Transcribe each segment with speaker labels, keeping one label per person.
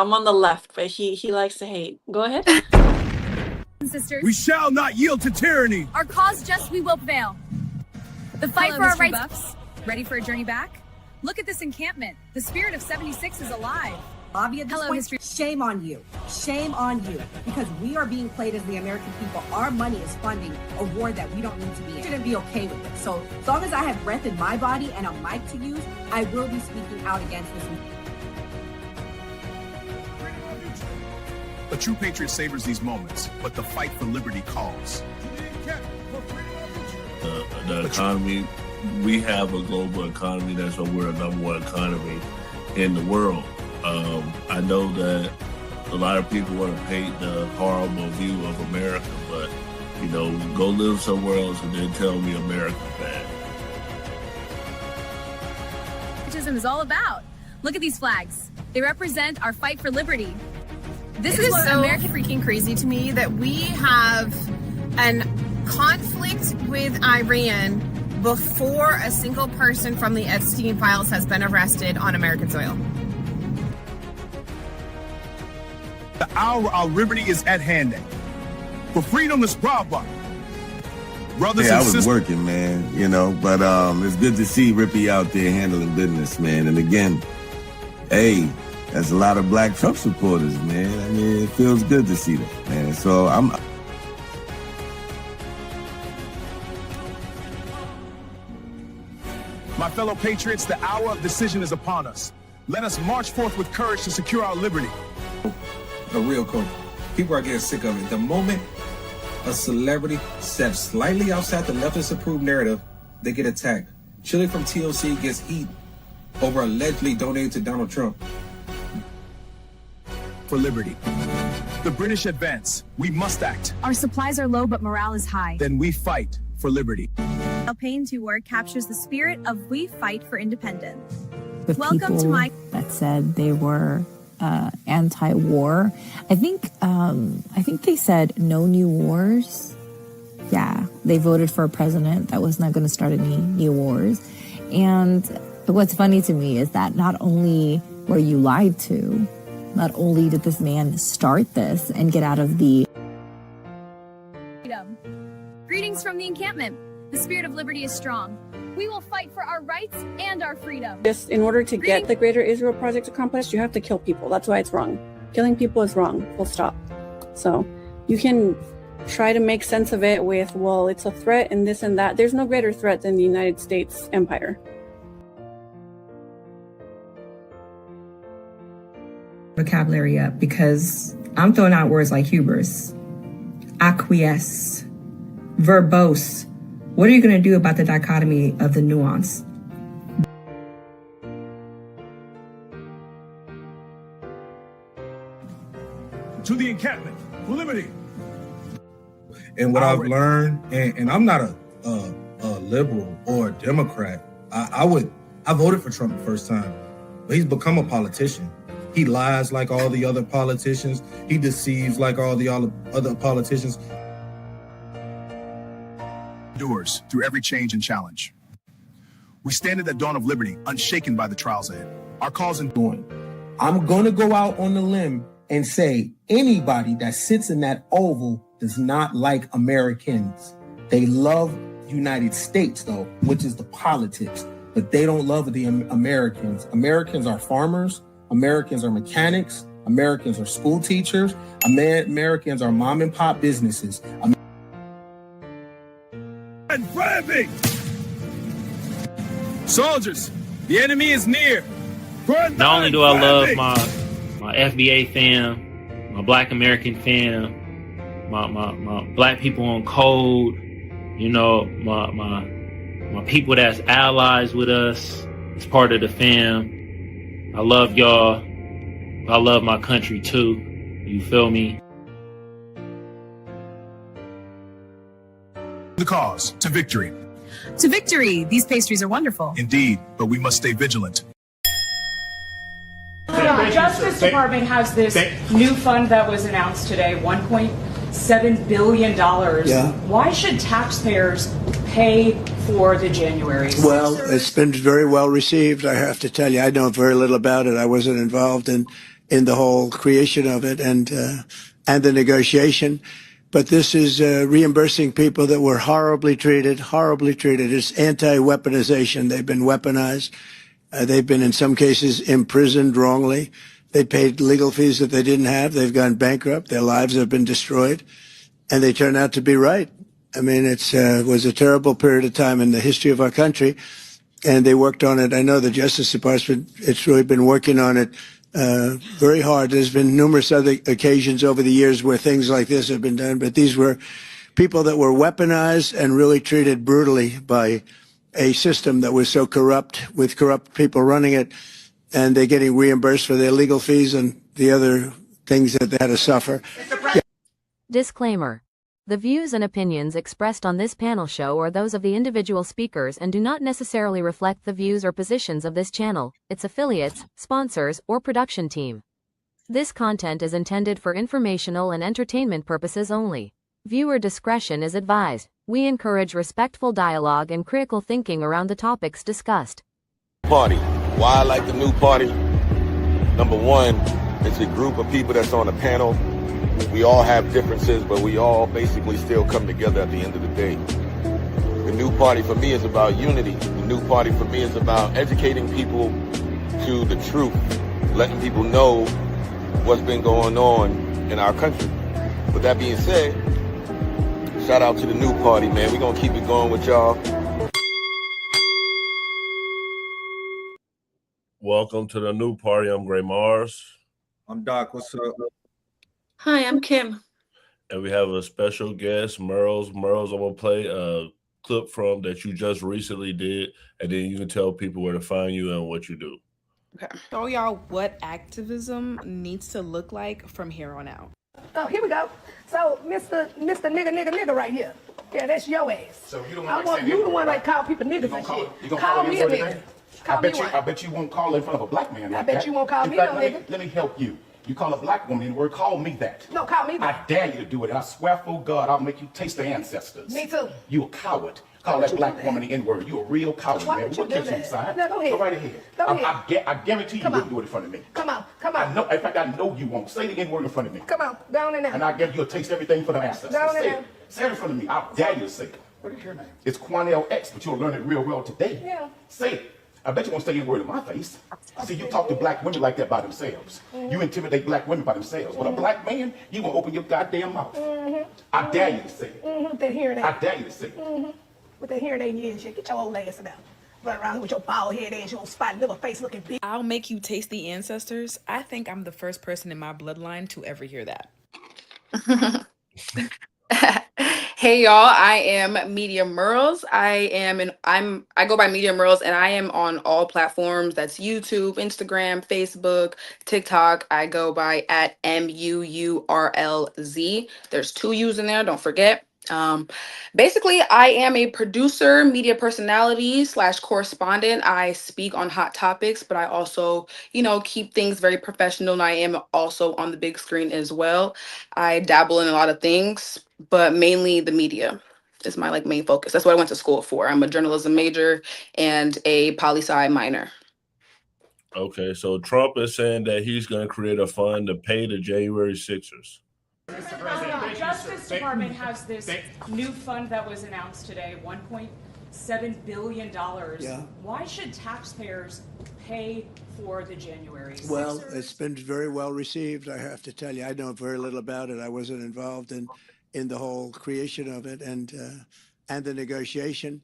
Speaker 1: I'm on the left, but he likes to hate. Go ahead.
Speaker 2: Sisters,
Speaker 3: We shall not yield to tyranny.
Speaker 2: our cause just we will prevail. The fight
Speaker 4: Hello,
Speaker 2: for our
Speaker 4: Mr.
Speaker 2: rights.
Speaker 4: Buffs. Ready for a journey back? Look at this encampment. The spirit of 76 is alive.
Speaker 5: Bobby, at this
Speaker 4: Hello,
Speaker 5: point,
Speaker 4: history.
Speaker 5: shame on you. Shame on you. Because we are being played as the American people. Our money is funding a war that we don't need to be in. Shouldn't be okay with it. So as long as I have breath in my body and a mic to use, I will be speaking out against this.
Speaker 3: A true patriot savors these moments, but the fight for liberty calls.
Speaker 6: The economy, we have a global economy. That's why we're a number one economy in the world. I know that a lot of people want to paint the horrible view of America, but, you know, go live somewhere else and then tell me America's bad.
Speaker 2: Patriotism is all about. Look at these flags. They represent our fight for liberty. This is what
Speaker 7: so
Speaker 2: American.
Speaker 7: freaking crazy to me that we have an conflict with Iran before a single person from the Epstein files has been arrested on American soil.
Speaker 3: The hour our liberty is at hand. For freedom is bravo. Brothers
Speaker 8: Yeah, I
Speaker 3: and
Speaker 8: was
Speaker 3: sisters.
Speaker 8: working, man, you know, but it's good to see Rippy out there handling business, man. And again, hey, there's a lot of black Trump supporters, man. I mean, it feels good to see that, man. So I'm...
Speaker 3: My fellow patriots, the hour of decision is upon us. Let us march forth with courage to secure our liberty.
Speaker 9: A real coach. People are getting sick of it. The moment a celebrity steps slightly outside the leftist approved narrative, they get attacked. Chili from TLC gets heat over allegedly donating to Donald Trump.
Speaker 3: For liberty. The British advance. We must act.
Speaker 2: Our supplies are low, but morale is high.
Speaker 3: Then we fight for liberty.
Speaker 2: Alpayne's work captures the spirit of we fight for independence.
Speaker 10: With
Speaker 2: Welcome to my.
Speaker 10: that said they were anti-war. I think they said no new wars. Yeah, they voted for a president that was not going to start any new wars. And what's funny to me is that not only were you lied to, not only did this man start this and get out of the
Speaker 2: Freedom. Greetings from the encampment. The spirit of liberty is strong. We will fight for our rights and our freedom.
Speaker 1: Just in order to get the Greater Israel Project accomplished, you have to kill people. That's why it's wrong. Killing people is wrong. Full stop. So you can try to make sense of it with, well, it's a threat and this and that. There's no greater threat than the United States empire.
Speaker 11: Vocabulary up because I'm throwing out words like hubris, acquiesce, verbose. What are you going to do about the dichotomy of the nuance?
Speaker 3: To the encampment for liberty.
Speaker 9: And what I've learned, and I'm not a liberal or a Democrat. I voted for Trump the first time, but he's become a politician. He lies like all the other politicians. He deceives like all the other politicians.
Speaker 3: Endures through every change and challenge. We stand at the dawn of liberty, unshaken by the trials ahead. Our cause in doing.
Speaker 9: I'm going to go out on the limb and say anybody that sits in that oval does not like Americans. They love United States, though, which is the politics, but they don't love the Americans. Americans are farmers. Americans are mechanics. Americans are school teachers. Americans are mom and pop businesses.
Speaker 3: And bribing! Soldiers, the enemy is near.
Speaker 12: Not only do I love my FBA fam, my Black American fam, my Black people on code, you know, my people that's allies with us, it's part of the fam. I love y'all. I love my country too. You feel me?
Speaker 3: The cause to victory.
Speaker 4: To victory. These pastries are wonderful.
Speaker 3: Indeed, but we must stay vigilant.
Speaker 13: The Justice Department has this new fund that was announced today, $1.7 billion.
Speaker 14: Yeah.
Speaker 13: Why should taxpayers pay for the January?
Speaker 14: Well, it's been very well received, I have to tell you. I know very little about it. I wasn't involved in in the whole creation of it and the negotiation. But this is reimbursing people that were horribly treated, horribly treated. It's anti-weaponization. They've been weaponized. They've been, in some cases, imprisoned wrongly. They paid legal fees that they didn't have. They've gone bankrupt. Their lives have been destroyed. And they turn out to be right. I mean, it was a terrible period of time in the history of our country. And they worked on it. I know the Justice Department, it's really been working on it very hard. There's been numerous other occasions over the years where things like this have been done, but these were people that were weaponized and really treated brutally by a system that was so corrupt, with corrupt people running it, and they're getting reimbursed for their legal fees and the other things that they had to suffer.
Speaker 15: Disclaimer. The views and opinions expressed on this panel show are those of the individual speakers and do not necessarily reflect the views or positions of this channel, its affiliates, sponsors, or production team. This content is intended for informational and entertainment purposes only. Viewer discretion is advised. We encourage respectful dialogue and critical thinking around the topics discussed.
Speaker 8: Party. Why I like the new party? Number one, it's a group of people that's on a panel. We all have differences, but we all basically still come together at the end of the day. The new party for me is about unity. The new party for me is about educating people to the truth, letting people know what's been going on in our country. With that being said, shout out to the new party, man. We're going to keep it going with y'all.
Speaker 6: Welcome to the new party. I'm Gray Mars.
Speaker 16: I'm Doc. What's up?
Speaker 17: Hi, I'm Kim.
Speaker 6: And we have a special guest, Merles. Merles, I'm going to play a clip from that you just recently did, and then you can tell people where to find you and what you do.
Speaker 18: Okay. Show y'all what activism needs to look like from here on out.
Speaker 19: Oh, here we go. So, Mr. Nigga right here. Yeah, that's your ass.
Speaker 20: So you the one
Speaker 19: I want you the one like call people niggas and shit.
Speaker 20: You gonna
Speaker 19: call me a nigga.
Speaker 20: I bet you won't call in front of a black man.
Speaker 19: I bet you won't call me no nigga.
Speaker 20: Let me help you. You call a black woman in the word, call me that.
Speaker 19: No, call me that.
Speaker 20: I dare you to do it, and I swear for God, I'll make you taste the ancestors.
Speaker 19: Me too.
Speaker 20: You a coward. Call that black woman the N-word. You a real coward,
Speaker 19: Why
Speaker 20: man.
Speaker 19: would you
Speaker 20: What
Speaker 19: do
Speaker 20: keeps you
Speaker 19: that?
Speaker 20: inside?
Speaker 19: No, go ahead.
Speaker 20: Go right ahead.
Speaker 19: Go ahead.
Speaker 20: I guarantee you wouldn't do it in front of me.
Speaker 19: Come on.
Speaker 20: I know. In fact, I know you won't. Say the N-word in front of me.
Speaker 19: Come on, down and out.
Speaker 20: And I guarantee you'll taste everything for the ancestors.
Speaker 19: Down and
Speaker 20: Say
Speaker 19: out.
Speaker 20: it. Say it in frfront of me. I dare you to say it. What is your name? It's Quanell X, but you'll learn it real well today.
Speaker 19: Yeah.
Speaker 20: Say it. I bet you won't say any word in my face. See, you talk to black women like that by themselves. You intimidate black women by themselves. But a black man, you won't open your goddamn mouth. I dare you to say it.
Speaker 19: With that hearing aid.
Speaker 20: I dare you to say it.
Speaker 19: With that hearing aid in your ear, shit. Get your old ass out. Run around with your bald head ass, your old spotted little face looking big.
Speaker 18: I'll make you taste the ancestors. I think I'm the first person in my bloodline to ever hear that.
Speaker 17: Hey y'all, I am Media Merles. I go by Media Merles, and I am on all platforms. That's YouTube, Instagram, Facebook, TikTok. I go by at MUURLZ. There's 2 U's in there, don't forget. Basically, I am a producer, media personality / correspondent. I speak on hot topics, but I also, keep things very professional. And I am also on the big screen as well. I dabble in a lot of things, but mainly the media is my main focus. That's what I went to school for. I'm a journalism major and a poli-sci minor.
Speaker 6: Okay, so Trump is saying that he's going to create a fund to pay the January 6ers.
Speaker 13: Mr. President, the Justice Department has this new fund that was announced today, $1.7 billion.
Speaker 14: Yeah.
Speaker 13: Why should taxpayers pay for the January 6ers?
Speaker 14: Well, it's been very well received, I have to tell you. I know very little about it. I wasn't involved in the whole creation of it and the negotiation.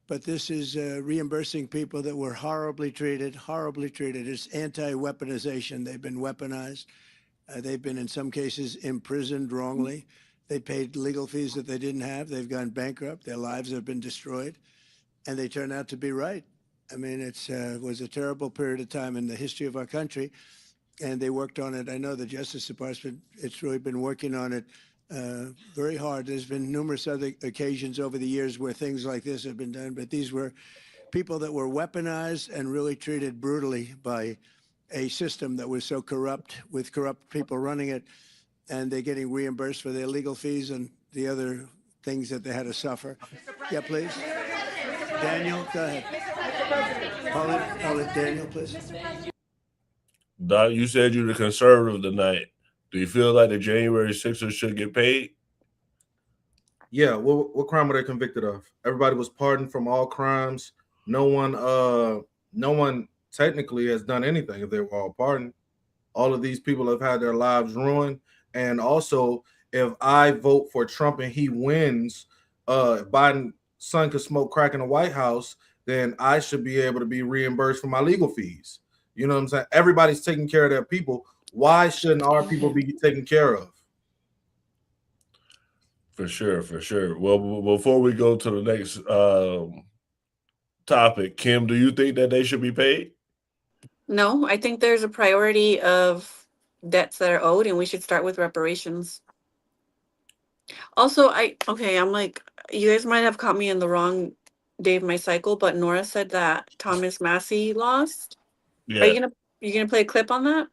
Speaker 14: But this is reimbursing people that were horribly treated, horribly treated. It's anti-weaponization. They've been weaponized. They've been, in some cases, imprisoned wrongly. They paid legal fees that they didn't have. They've gone bankrupt. Their lives have been destroyed. And they turn out to be right. I mean, it was a terrible period of time in the history of our country. And they worked on it. I know the Justice Department, it's really been working on it very hard. There's been numerous other occasions over the years where things like this have been done. But these were people that were weaponized and really treated brutally by a system that was so corrupt, with corrupt people running it, and they're getting reimbursed for their legal fees and the other things that they had to suffer. Yeah, please. Daniel, go ahead. Hold it, Daniel, please.
Speaker 6: Doc, you said you're the conservative tonight. Do you feel like the January 6ers should get paid?
Speaker 16: Yeah, what crime were they convicted of? Everybody was pardoned from all crimes. No one technically has done anything if they were all pardoned. All of these people have had their lives ruined. And also, if I vote for Trump and he wins, Biden's son could smoke crack in the White House, then I should be able to be reimbursed for my legal fees. You know what I'm saying? Everybody's taking care of their people. Why shouldn't our people be taken care of?
Speaker 6: For sure, for sure. Well, before we go to the next topic, Kim, do you think that they should be paid?
Speaker 1: No, I think there's a priority of debts that are owed, and we should start with reparations. Also, I'm like, you guys might have caught me in the wrong day of my cycle, but Nora said that Thomas Massey lost.
Speaker 6: Yeah.
Speaker 1: Are you gonna play a clip on that?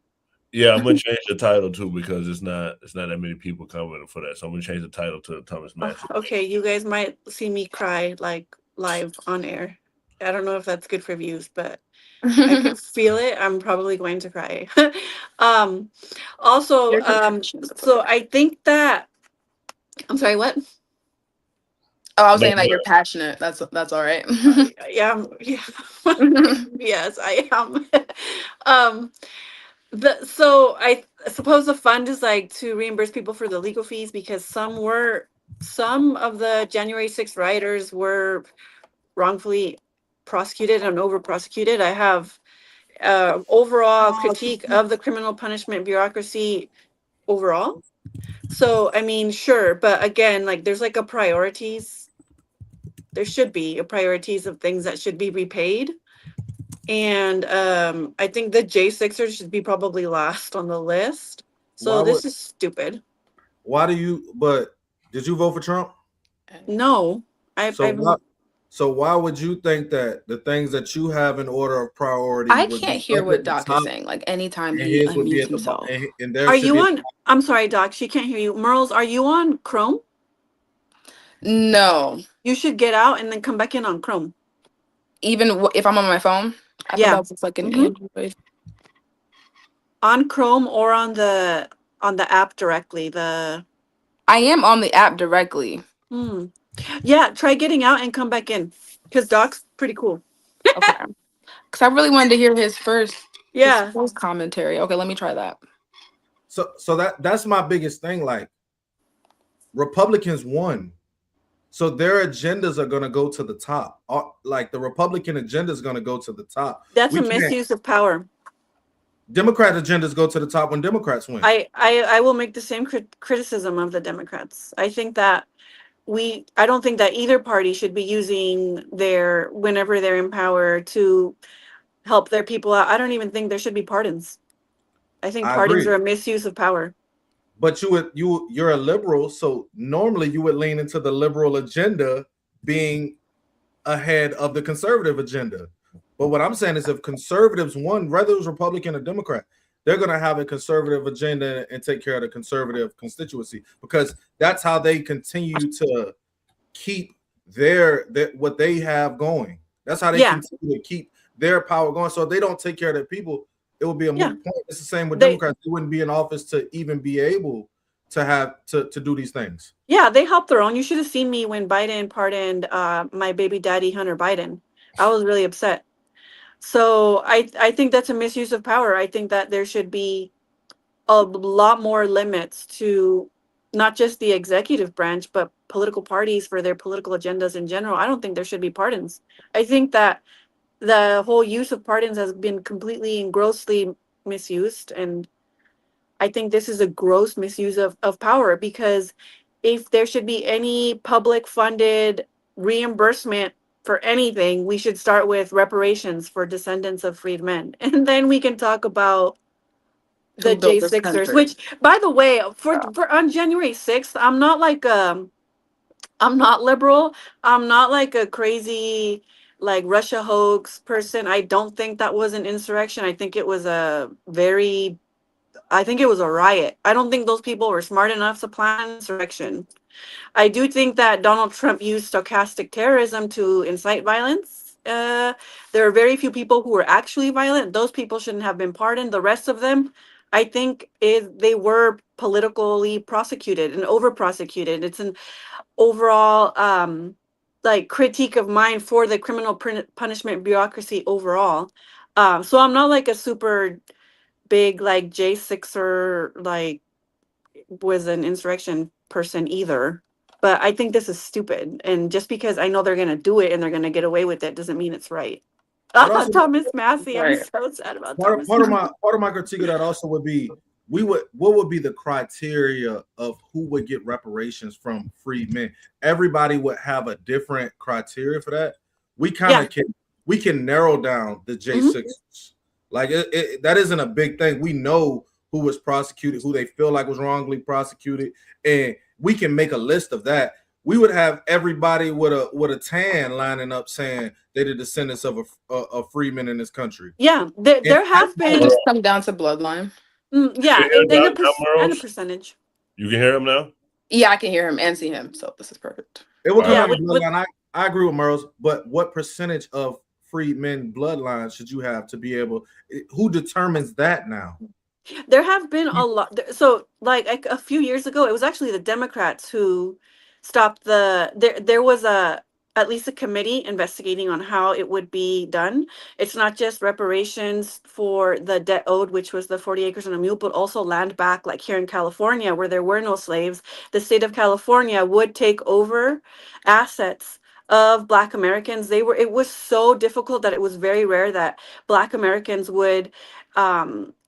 Speaker 6: Yeah, I'm gonna change the title too because it's not that many people coming for that. So I'm gonna change the title to Thomas Massey.
Speaker 1: Okay, you guys might see me cry like live on air. I don't know if that's good for views, but I can feel it. I'm probably going to cry. Also, so I think that I'm sorry, what?
Speaker 17: Oh, I was saying that you're passionate. That's all right.
Speaker 1: Yeah, yes, I am. So I suppose the fund is like to reimburse people for the legal fees because some of the January 6th rioters were wrongfully prosecuted and over prosecuted. I have overall critique of the criminal punishment bureaucracy overall. So I mean, sure, but again, like there's like a priorities. There should be a priorities of things that should be repaid. And I think the J6ers should be probably last on the list. So this is stupid.
Speaker 16: Why do you? But did you vote for Trump?
Speaker 1: No,
Speaker 16: So why would you think that the things that you have in order of priority?
Speaker 17: I can't hear what Doc is saying. Like anytime he unmutes himself.
Speaker 1: Are you on? I'm sorry, Doc. She can't hear you. Merles, are you on Chrome?
Speaker 17: No.
Speaker 1: You should get out and then come back in on Chrome.
Speaker 17: Even if I'm on my phone? I thought that was like an Android.
Speaker 1: On Chrome or on the app directly.
Speaker 17: I am on the app directly.
Speaker 1: Yeah, try getting out and come back in. Because Doc's pretty cool.
Speaker 17: Okay. Because I really wanted to hear his first commentary. Okay, let me try that.
Speaker 16: So that's my biggest thing. Like Republicans won. So their agendas are going to go to the top. Like the Republican agenda is going to go to the top.
Speaker 1: That's a misuse of power.
Speaker 16: Democrat agendas go to the top when Democrats win.
Speaker 1: I will make the same criticism of the Democrats. I think that I don't think that either party should be using whenever they're in power to help their people out. I don't even think there should be pardons. I think pardons are a misuse of power.
Speaker 16: But you're a liberal, so normally you would lean into the liberal agenda being ahead of the conservative agenda. But what I'm saying is if conservatives won, whether it was Republican or Democrat, they're going to have a conservative agenda and take care of the conservative constituency because that's how they continue to keep what they have going. That's how they continue to keep their power going. So if they don't take care of their people, it will be a moot point. It's the same with Democrats. They wouldn't be in office to even be able to have to do these things.
Speaker 1: Yeah, they help their own. You should have seen me when Biden pardoned my baby daddy, Hunter Biden. I was really upset. So I think that's a misuse of power. I think that there should be a lot more limits to not just the executive branch, but political parties for their political agendas in general. I don't think there should be pardons. I think that the whole use of pardons has been completely and grossly misused. And I think this is a gross misuse of power because if there should be any public funded reimbursement for anything, we should start with reparations for descendants of freed men. And then we can talk about the J6ers, which by the way, for on January 6th, I'm not like I'm not liberal. I'm not like a crazy like Russia hoax person. I don't think that was an insurrection. I think it was a riot. I don't think those people were smart enough to plan an insurrection. I do think that Donald Trump used stochastic terrorism to incite violence. there are very few people who were actually violent. Those people shouldn't have been pardoned. The rest of them, I think, they were politically prosecuted and over prosecuted. It's an overall like critique of mine for the criminal punishment bureaucracy overall. So I'm not like a super big like J6er like was an insurrection person either. But I think this is stupid. And just because I know they're gonna do it and they're gonna get away with it doesn't mean it's right.
Speaker 16: But also,
Speaker 1: Thomas Massey, I'm
Speaker 17: Right.
Speaker 1: so sad about
Speaker 16: part
Speaker 1: Thomas.
Speaker 16: of my critique of that also would be what would be the criteria of who would get reparations from freed men? Everybody would have a different criteria for that. We kind of can narrow down the J6. Like that isn't a big thing. We know who was prosecuted, who they feel like was wrongly prosecuted, and we can make a list of that. We would have everybody with a tan lining up saying they're the descendants of a freeman in this country.
Speaker 1: Yeah, there have been.
Speaker 17: Just come down to bloodline.
Speaker 1: Yeah,
Speaker 6: You hear
Speaker 1: and
Speaker 6: that,
Speaker 1: a percentage.
Speaker 6: You can hear him now?
Speaker 17: Yeah, I can hear him and see him, so this is perfect.
Speaker 16: It will come
Speaker 1: Yeah,
Speaker 16: down to bloodline. I agree with Merles, but what percentage of freed men bloodlines should you have to be able? Who determines that now?
Speaker 1: There have been a lot. So, like a few years ago, it was actually the Democrats who stopped there was at least a committee investigating on how it would be done. It's not just reparations for the debt owed, which was the 40 acres and a mule, but also land back, like here in California, where there were no slaves. The state of California would take over assets of Black Americans. It was so difficult that it was very rare that Black Americans would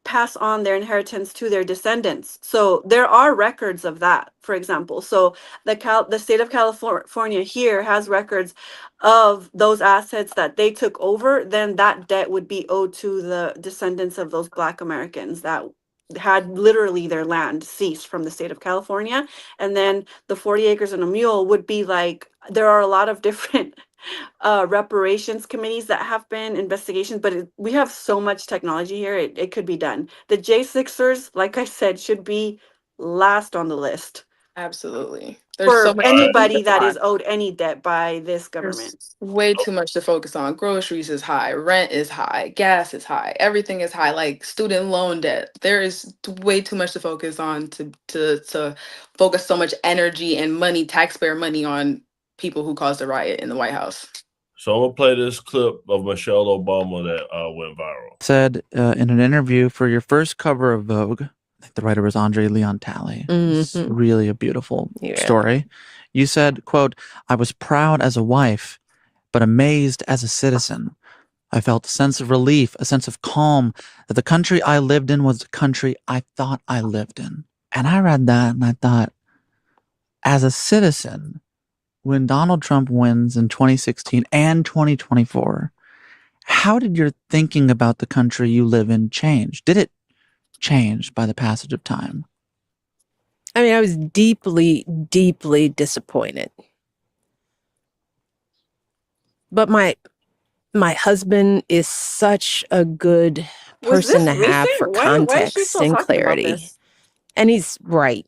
Speaker 1: pass on their inheritance to their descendants. So there are records of that, for example. So the state of California here has records of those assets that they took over. Then that debt would be owed to the descendants of those Black Americans that had literally their land seized from the state of California. And then the 40 acres and a mule would be like, there are a lot of different reparations committees that have been investigations, but we have so much technology here, it could be done. The J6ers, like I said, should be last on the list.
Speaker 17: Absolutely. There's
Speaker 1: For
Speaker 17: so much
Speaker 1: anybody that is owed any debt by this government.
Speaker 17: There's way too much to focus on. Groceries is high, rent is high, gas is high, everything is high, like student loan debt. There is way too much to focus on to focus so much energy and money, taxpayer money, on people who caused a riot in the White House.
Speaker 6: So I'm gonna play this clip of Michelle Obama that went viral.
Speaker 21: Said in an interview for your first cover of Vogue, I think the writer was Andre Leon Talley. It's really a beautiful story. You said, quote, "I was proud as a wife, but amazed as a citizen. I felt a sense of relief, a sense of calm, that the country I lived in was the country I thought I lived in." And I read that and I thought, as a citizen, when Donald Trump wins in 2016 and 2024, how did your thinking about the country you live in change? Did it change by the passage of time?
Speaker 22: I mean, I was deeply, deeply disappointed. But my husband is such a good person to have for context and clarity. And he's right.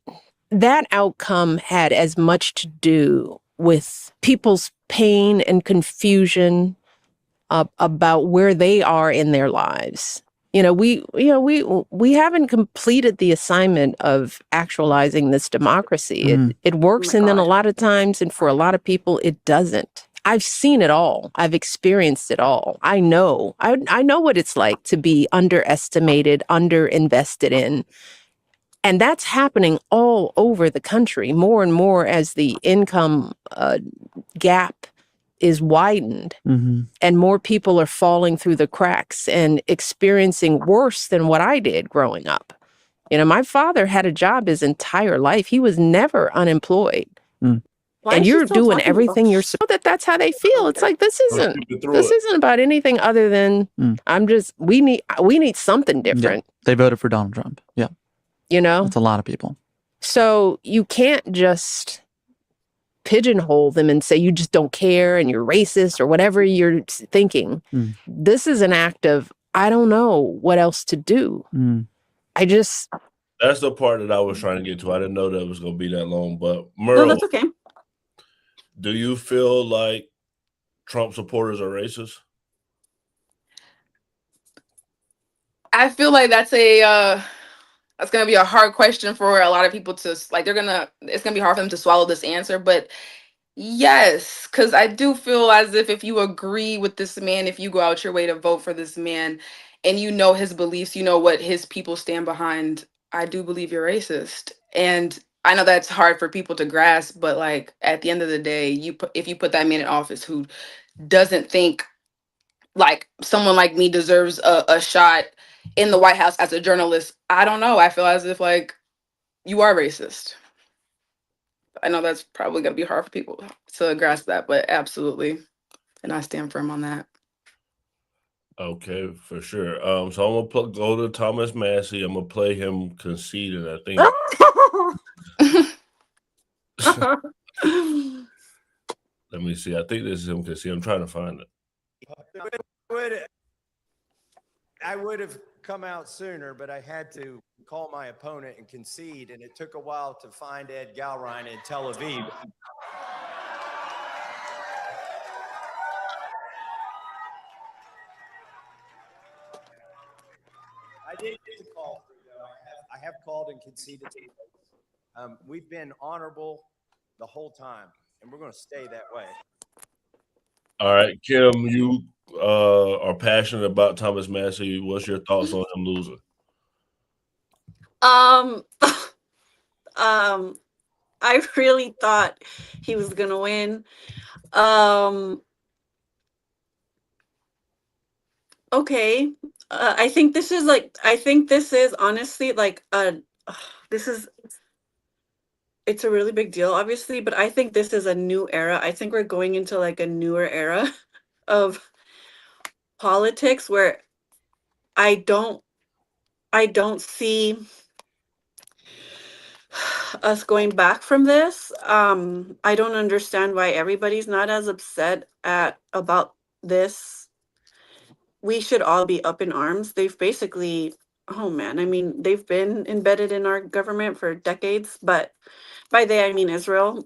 Speaker 22: That outcome had as much to do with people's pain and confusion about where they are in their lives. We haven't completed the assignment of actualizing this democracy. It works, and then a lot of times, and for a lot of people, it doesn't. I've seen it all. I've experienced it all. I know what it's like to be underestimated, underinvested in. And that's happening all over the country, more and more as the income gap is widened, and more people are falling through the cracks and experiencing worse than what I did growing up. My father had a job his entire life. He was never unemployed. And you're doing everything you're supposed to. That's how they feel. It's like, this isn't about anything other than we need something different.
Speaker 21: Yeah. They voted for Donald Trump. Yeah. That's a lot of people.
Speaker 22: So you can't just pigeonhole them and say you just don't care and you're racist or whatever you're thinking. This is an act of, I don't know what else to do.
Speaker 6: That's the part that I was trying to get to. I didn't know that it was going to be that long, but Merle,
Speaker 1: No, that's okay.
Speaker 6: Do you feel like Trump supporters are racist?
Speaker 17: I feel like that's gonna be a hard question for a lot of people to like. It's gonna be hard for them to swallow this answer, but yes, because I do feel as if you agree with this man, if you go out your way to vote for this man, and you know his beliefs, you know what his people stand behind, I do believe you're racist. And I know that's hard for people to grasp, but like at the end of the day, if you put that man in office who doesn't think like someone like me deserves a shot in the White House as a journalist, I don't know. I feel as if like you are racist. I know that's probably gonna be hard for people to grasp that, but absolutely. And I stand firm on that.
Speaker 6: Okay, for sure. So I'm gonna go to Thomas Massey. I'm gonna play him conceding. I think. Let me see. I think this is him conceding. I'm trying to find it.
Speaker 5: I would have come out sooner, but I had to call my opponent and concede, and it took a while to find Ed Galrein in Tel Aviv. I did get to call through, though. I have called and conceded to the we've been honorable the whole time, and we're going to stay that way.
Speaker 6: All right, Kim, you are passionate about Thomas Massey. What's your thoughts on him losing?
Speaker 1: I really thought he was gonna win. Okay. I think this is honestly like this is it's a really big deal, obviously, but I think this is a new era. I think we're going into like a newer era of politics where I don't see us going back from this. I don't understand why everybody's not as upset about this. We should all be up in arms. They've basically, oh man, I mean, they've been embedded in our government for decades, but by they I mean Israel.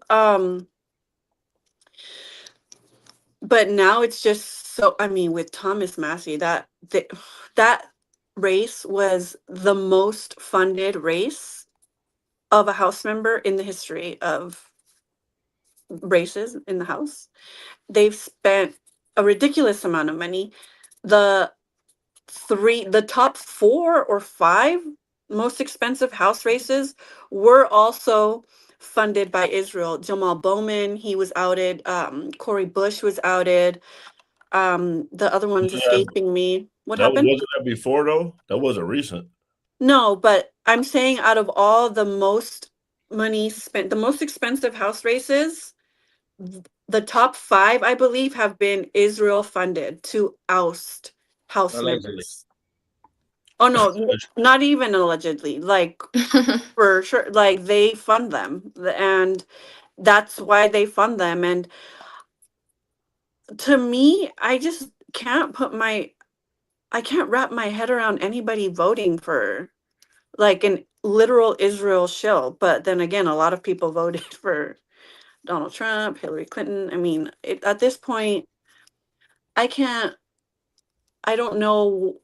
Speaker 1: But now it's just so, I mean, with Thomas Massey, that race was the most funded race of a House member in the history of races in the House. They've spent a ridiculous amount of money. The top 4 or 5 most expensive House races were also funded by Israel. Jamal Bowman, he was outed. Cori Bush was outed. The other one's escaping me. What happened?
Speaker 6: Wasn't that before though? That wasn't recent.
Speaker 1: No, but I'm saying out of all the most money spent, the most expensive House races, the top 5, I believe, have been Israel funded to oust House members. Oh no, not even allegedly. Like for sure, like they fund them, and that's why they fund them. And to me, I just can't I can't wrap my head around anybody voting for like an literal Israel shill. But then again, a lot of people voted for Donald Trump, Hillary Clinton. I mean, at this point, I don't know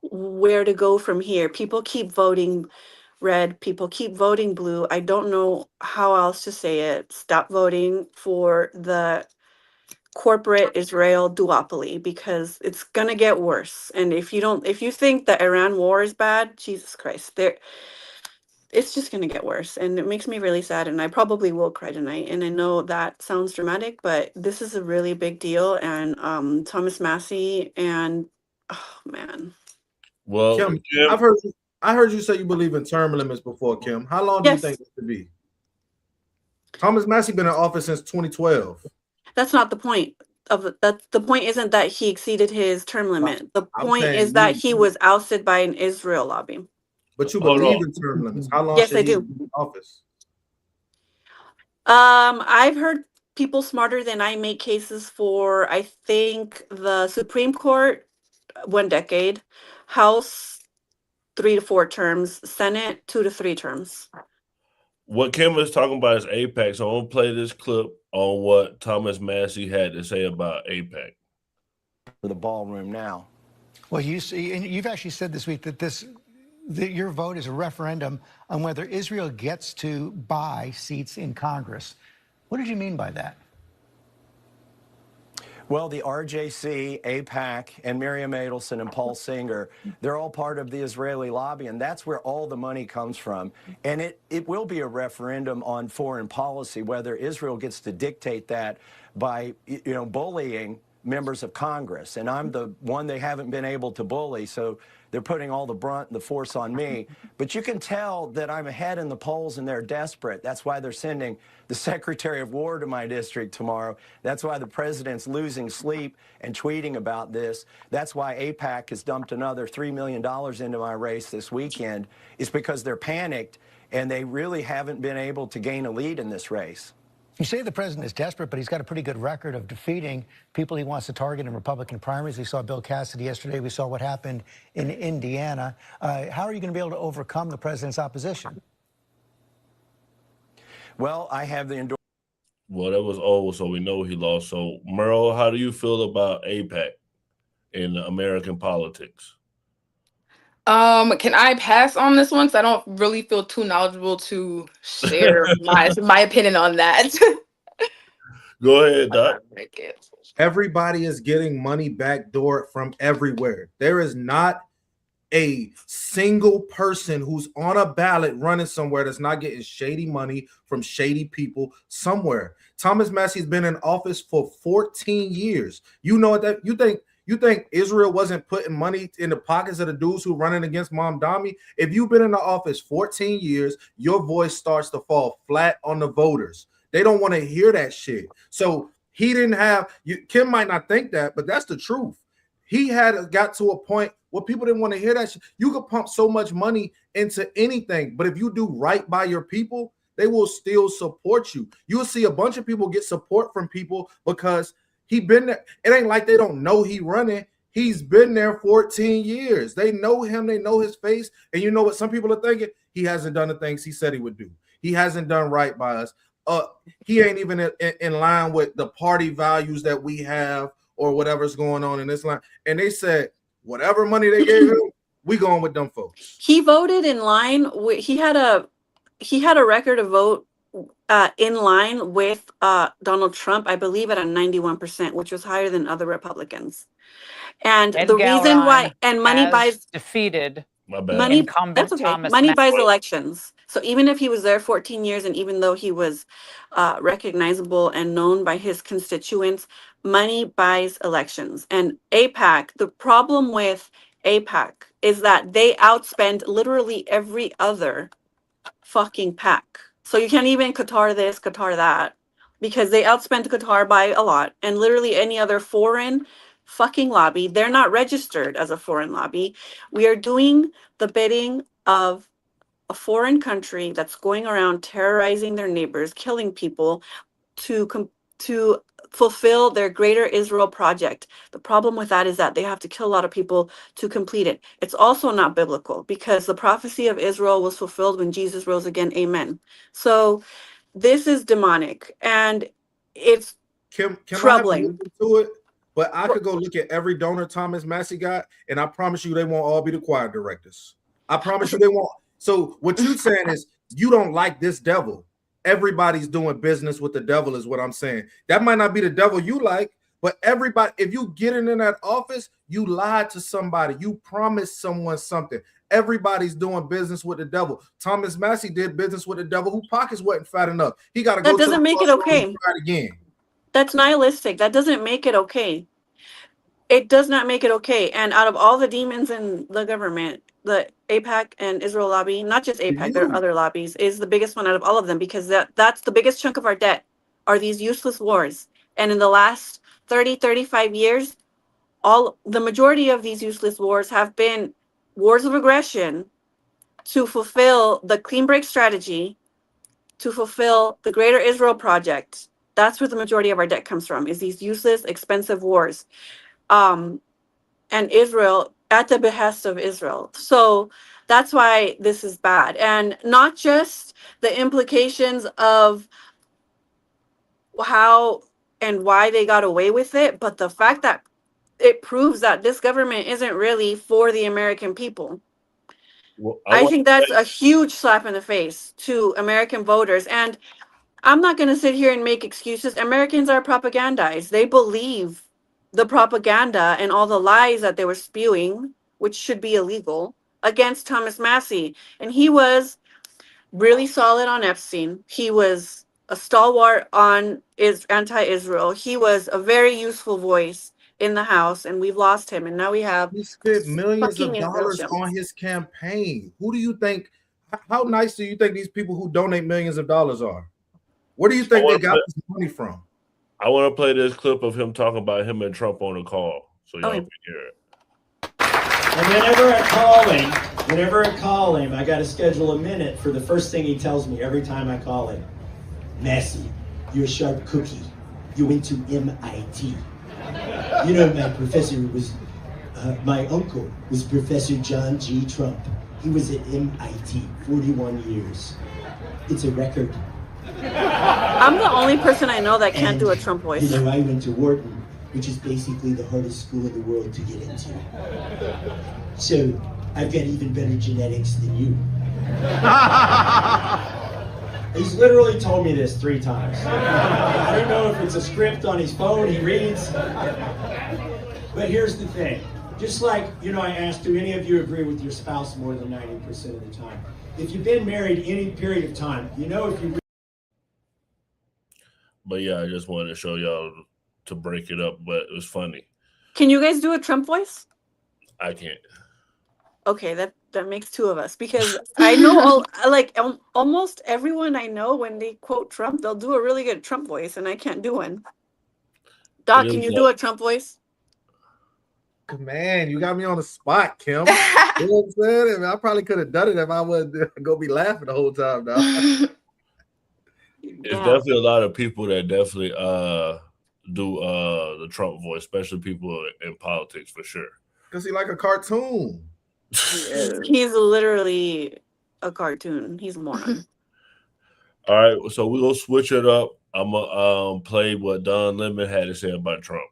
Speaker 1: where to go from here. People keep voting red, people keep voting blue. I don't know how else to say it. Stop voting for the corporate Israel duopoly because it's gonna get worse. And if you think the Iran war is bad, Jesus Christ, it's just gonna get worse. And it makes me really sad, and I probably will cry tonight. And I know that sounds dramatic, but this is a really big deal. And Thomas Massey, and oh man.
Speaker 6: Well,
Speaker 16: Kim, I heard you say you believe in term limits before, Kim. How long do you think this could be? Thomas Massey been in office since 2012.
Speaker 1: That's not the point of that. The point isn't that he exceeded his term limit. The point is that he was ousted by an Israel lobby.
Speaker 16: But you believe in term limits. How long
Speaker 1: Yes,
Speaker 16: should
Speaker 1: I
Speaker 16: he
Speaker 1: do.
Speaker 16: be in office?
Speaker 1: I've heard people smarter than I make cases for, I think, the Supreme Court, 1 decade, House 3 to 4 terms, Senate 2 to 3 terms.
Speaker 6: what Kim was talking about is AIPAC. So I'm gonna play this clip on what Thomas Massey had to say about AIPAC.
Speaker 7: The ballroom now.
Speaker 10: Well, you see, and you've actually said this week that your vote is a referendum on whether Israel gets to buy seats in Congress. What did you mean by that?
Speaker 7: Well, the RJC, AIPAC, and Miriam Adelson and Paul Singer, they're all part of the Israeli lobby, and that's where all the money comes from. And it will be a referendum on foreign policy, whether Israel gets to dictate that by, bullying members of Congress. And I'm the one they haven't been able to bully, so they're putting all the brunt and the force on me. But you can tell that I'm ahead in the polls and they're desperate. That's why they're sending the Secretary of War to my district tomorrow. That's why the president's losing sleep and tweeting about this. That's why AIPAC has dumped another $3 million into my race this weekend. It's because they're panicked and they really haven't been able to gain a lead in this race.
Speaker 10: You say the president is desperate, but he's got a pretty good record of defeating people he wants to target in Republican primaries. We saw Bill Cassidy yesterday. We saw what happened in Indiana. How are you going to be able to overcome the president's opposition?
Speaker 7: Well, I have the endorsement.
Speaker 6: Well, that was old, so we know he lost. So, Merle, how do you feel about AIPAC in American politics?
Speaker 17: Can I pass on this one? Because I don't really feel too knowledgeable to share my opinion on that.
Speaker 6: Go ahead, Doc.
Speaker 16: Everybody is getting money backdoor from everywhere. There is not a single person who's on a ballot running somewhere that's not getting shady money from shady people somewhere. Thomas Massey's been in office for 14 years. You know that you think Israel wasn't putting money in the pockets of the dudes who running against Mamdani? If you've been in the office 14 years, your voice starts to fall flat on the voters. They don't want to hear that shit. So he didn't have Kim might not think that, but that's the truth. He had got to a point where people didn't want to hear that shit. You could pump so much money into anything, but if you do right by your people, they will still support you. You'll see a bunch of people get support from people because he been there. It ain't like they don't know he running. He's been there 14 years. They know him. They know his face. And you know what some people are thinking? He hasn't done the things he said he would do. He hasn't done right by us. He ain't even in line with the party values that we have or whatever's going on in this line. And they said, whatever money they gave him, we going with them folks.
Speaker 1: He voted in line. He had a record of vote in line with Donald Trump, I believe, at a 91%, which was higher than other Republicans. And the reason why, and money buys
Speaker 23: defeated
Speaker 1: money. That's okay. Money buys elections. So even if he was there 14 years, and even though he was recognizable and known by his constituents, money buys elections. And AIPAC, the problem with AIPAC is that they outspend literally every other fucking PAC. So you can't even Qatar this, Qatar that, because they outspend Qatar by a lot. And literally any other foreign fucking lobby, they're not registered as a foreign lobby. We are doing the bidding of a foreign country that's going around terrorizing their neighbors, killing people to fulfill their greater Israel project. The problem with that is that they have to kill a lot of people to complete it. It's also not biblical because the prophecy of Israel was fulfilled when Jesus rose again. Amen. So this is demonic and it's troubling.
Speaker 16: To it, but I could go look at every donor Thomas Massey got, and I promise you they won't all be the choir directors. I promise you they won't. So what you're saying is you don't like this devil. Everybody's doing business with the devil is what I'm saying. That might not be the devil you like, but everybody, if you get in that office, you lied to somebody. You promised someone something. Everybody's doing business with the devil. Thomas Massey did business with the devil whose pockets wasn't fat enough. He got to go.
Speaker 1: That doesn't make it okay.
Speaker 16: Try it again.
Speaker 1: That's nihilistic. That doesn't make it okay. It does not make it okay. And out of all the demons in the government, the AIPAC and Israel lobby, not just AIPAC, there are other lobbies, is the biggest one out of all of them because that's the biggest chunk of our debt are these useless wars. And in the last 30, 35 years, the majority of these useless wars have been wars of aggression to fulfill the clean break strategy, to fulfill the greater Israel project. That's where the majority of our debt comes from, is these useless, expensive wars. And Israel at the behest of Israel. So that's why this is bad. And not just the implications of how and why they got away with it, but the fact that it proves that this government isn't really for the American people.
Speaker 6: Well,
Speaker 1: I think that's a huge slap in the face to American voters. And I'm not going to sit here and make excuses. Americans are propagandized. They believe the propaganda and all the lies that they were spewing, which should be illegal, against Thomas Massey. And he was really solid on Epstein. He was a stalwart on anti-Israel. He was a very useful voice in the House, and we've lost him. And now we have
Speaker 16: He spent millions
Speaker 1: fucking
Speaker 16: of
Speaker 1: Israel
Speaker 16: dollars
Speaker 1: shit.
Speaker 16: on his campaign. Who do you think? How nice do you think these people who donate millions of dollars are? Where do you think they got this money from?
Speaker 6: I want to play this clip of him talking about him and Trump on the call, so y'all can hear it.
Speaker 2: And whenever I call him, I got to schedule a minute for the first thing he tells me every time I call him. Massey, you're a sharp cookie. You went to MIT. You know, my uncle was Professor John G. Trump. He was at MIT 41 years. It's a record.
Speaker 1: I'm the only person I know that can't do a Trump voice.
Speaker 2: You know, I went to Wharton, which is basically the hardest school in the world to get into. So, I've got even better genetics than you. He's literally told me this 3 times. I don't know if it's a script on his phone he reads. But here's the thing. Just like, you know, I asked, do any of you agree with your spouse more than 90% of the time? If you've been married any period of time, you know if you...
Speaker 6: But yeah, I just wanted to show y'all to break it up, but it was funny.
Speaker 1: Can you guys do a Trump voice?
Speaker 6: I can't.
Speaker 1: Okay, that makes 2 of us, because I know almost everyone I know, when they quote Trump, they'll do a really good Trump voice, and I can't do one. Doc, can you do a Trump voice?
Speaker 16: Man, you got me on the spot, Kim. You know what I'm saying? I mean, I probably could have done it if I wasn't go be laughing the whole time, dog.
Speaker 6: There's definitely a lot of people that definitely do the Trump voice, especially people in politics, for sure.
Speaker 16: Because he like a cartoon.
Speaker 1: He's literally a cartoon. He's a moron.
Speaker 6: All right, so we're going to switch it up. I'm going to play what Don Lemon had to say about Trump.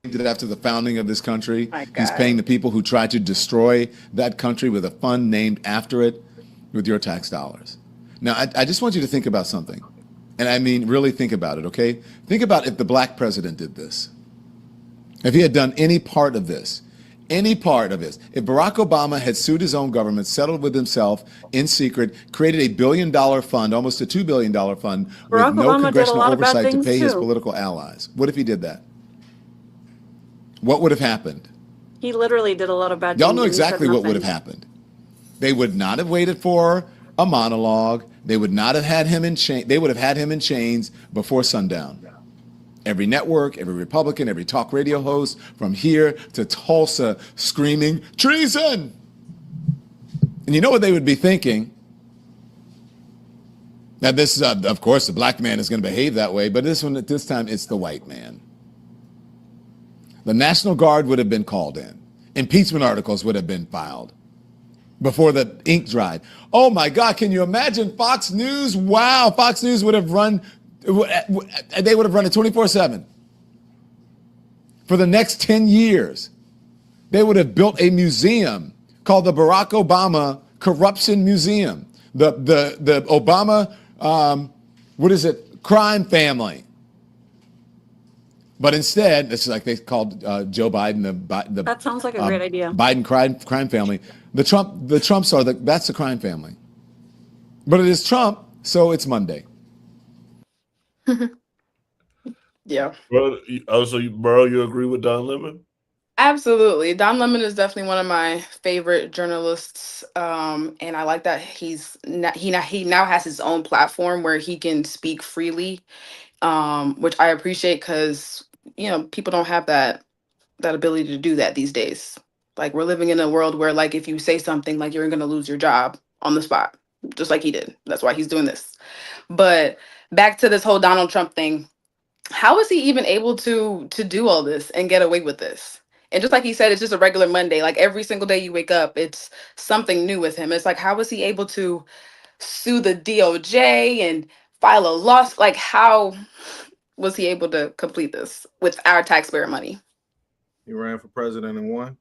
Speaker 11: Did after the founding of this country. He's paying the people who tried to destroy that country with a fund named after it with your tax dollars. Now, I just want you to think about something. And I mean, really think about it, okay? Think about if the black president did this. If he had done any part of this. Any part of this. If Barack Obama had sued his own government, settled with himself in secret, created a $1 billion fund, almost a $2 billion fund, with no congressional oversight to pay his political allies. What if he did that? What would have happened?
Speaker 1: He literally did a lot of bad things.
Speaker 11: Y'all know exactly what would have happened. They would not have waited for a monologue. They would not have had him in chains. They would have had him in chains before sundown. Every network, every Republican, every talk radio host, from here to Tulsa, screaming, treason! And you know what they would be thinking? Now this, of course, the black man is going to behave that way, but this time, it's the white man. The National Guard would have been called in. Impeachment articles would have been filed before the ink dried. Oh my God, can you imagine Fox News? Wow, Fox News would have run, they would have run it 24/7 for the next 10 years. They would have built a museum called the Barack Obama Corruption Museum. The Obama, crime family. But instead, it's like they called Joe Biden the
Speaker 1: that sounds like a great idea.
Speaker 11: Biden crime family. The Trumps are that's the crime family. But it is Trump, so it's Monday.
Speaker 17: Yeah.
Speaker 6: Bro, you agree with Don Lemon?
Speaker 17: Absolutely. Don Lemon is definitely one of my favorite journalists. And I like that he now has his own platform where he can speak freely. Which I appreciate because, you know, people don't have that ability to do that these days. Like, we're living in a world where, like, if you say something, like, you're going to lose your job on the spot, just like he did. That's why he's doing this. But back to this whole Donald Trump thing. How is he even able to do all this and get away with this? And just like he said, it's just a regular Monday. Like every single day you wake up, it's something new with him. It's like, how was he able to sue the DOJ and file a lawsuit? Like, how was he able to complete this with our taxpayer money?
Speaker 16: He ran for president and won.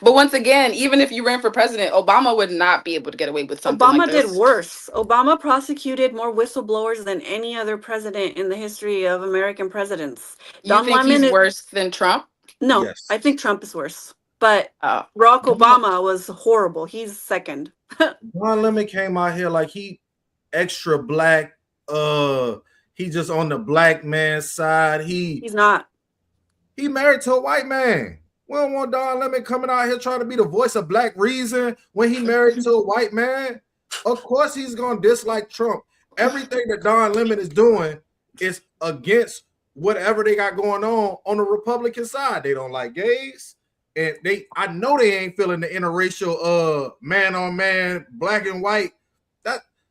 Speaker 17: But once again, even if you ran for president, Obama would not be able to get away with something
Speaker 1: Obama
Speaker 17: like
Speaker 1: did
Speaker 17: this.
Speaker 1: worse. Obama prosecuted more whistleblowers than any other president in the history of American presidents.
Speaker 17: You think he's worse than Trump?
Speaker 1: No,
Speaker 16: Yes.
Speaker 1: I think Trump is worse. But Barack Obama was horrible. He's second.
Speaker 16: Don Lemon came out here like he extra black. He just on the black man's side.
Speaker 1: He's not.
Speaker 16: He married to a white man. We don't want Don Lemon coming out here trying to be the voice of black reason when he married to a white man. Of course he's gonna dislike Trump. Everything that Don Lemon is doing is against whatever they got going on the Republican side. They don't like gays, and I know they ain't feeling the interracial man on man, black and white.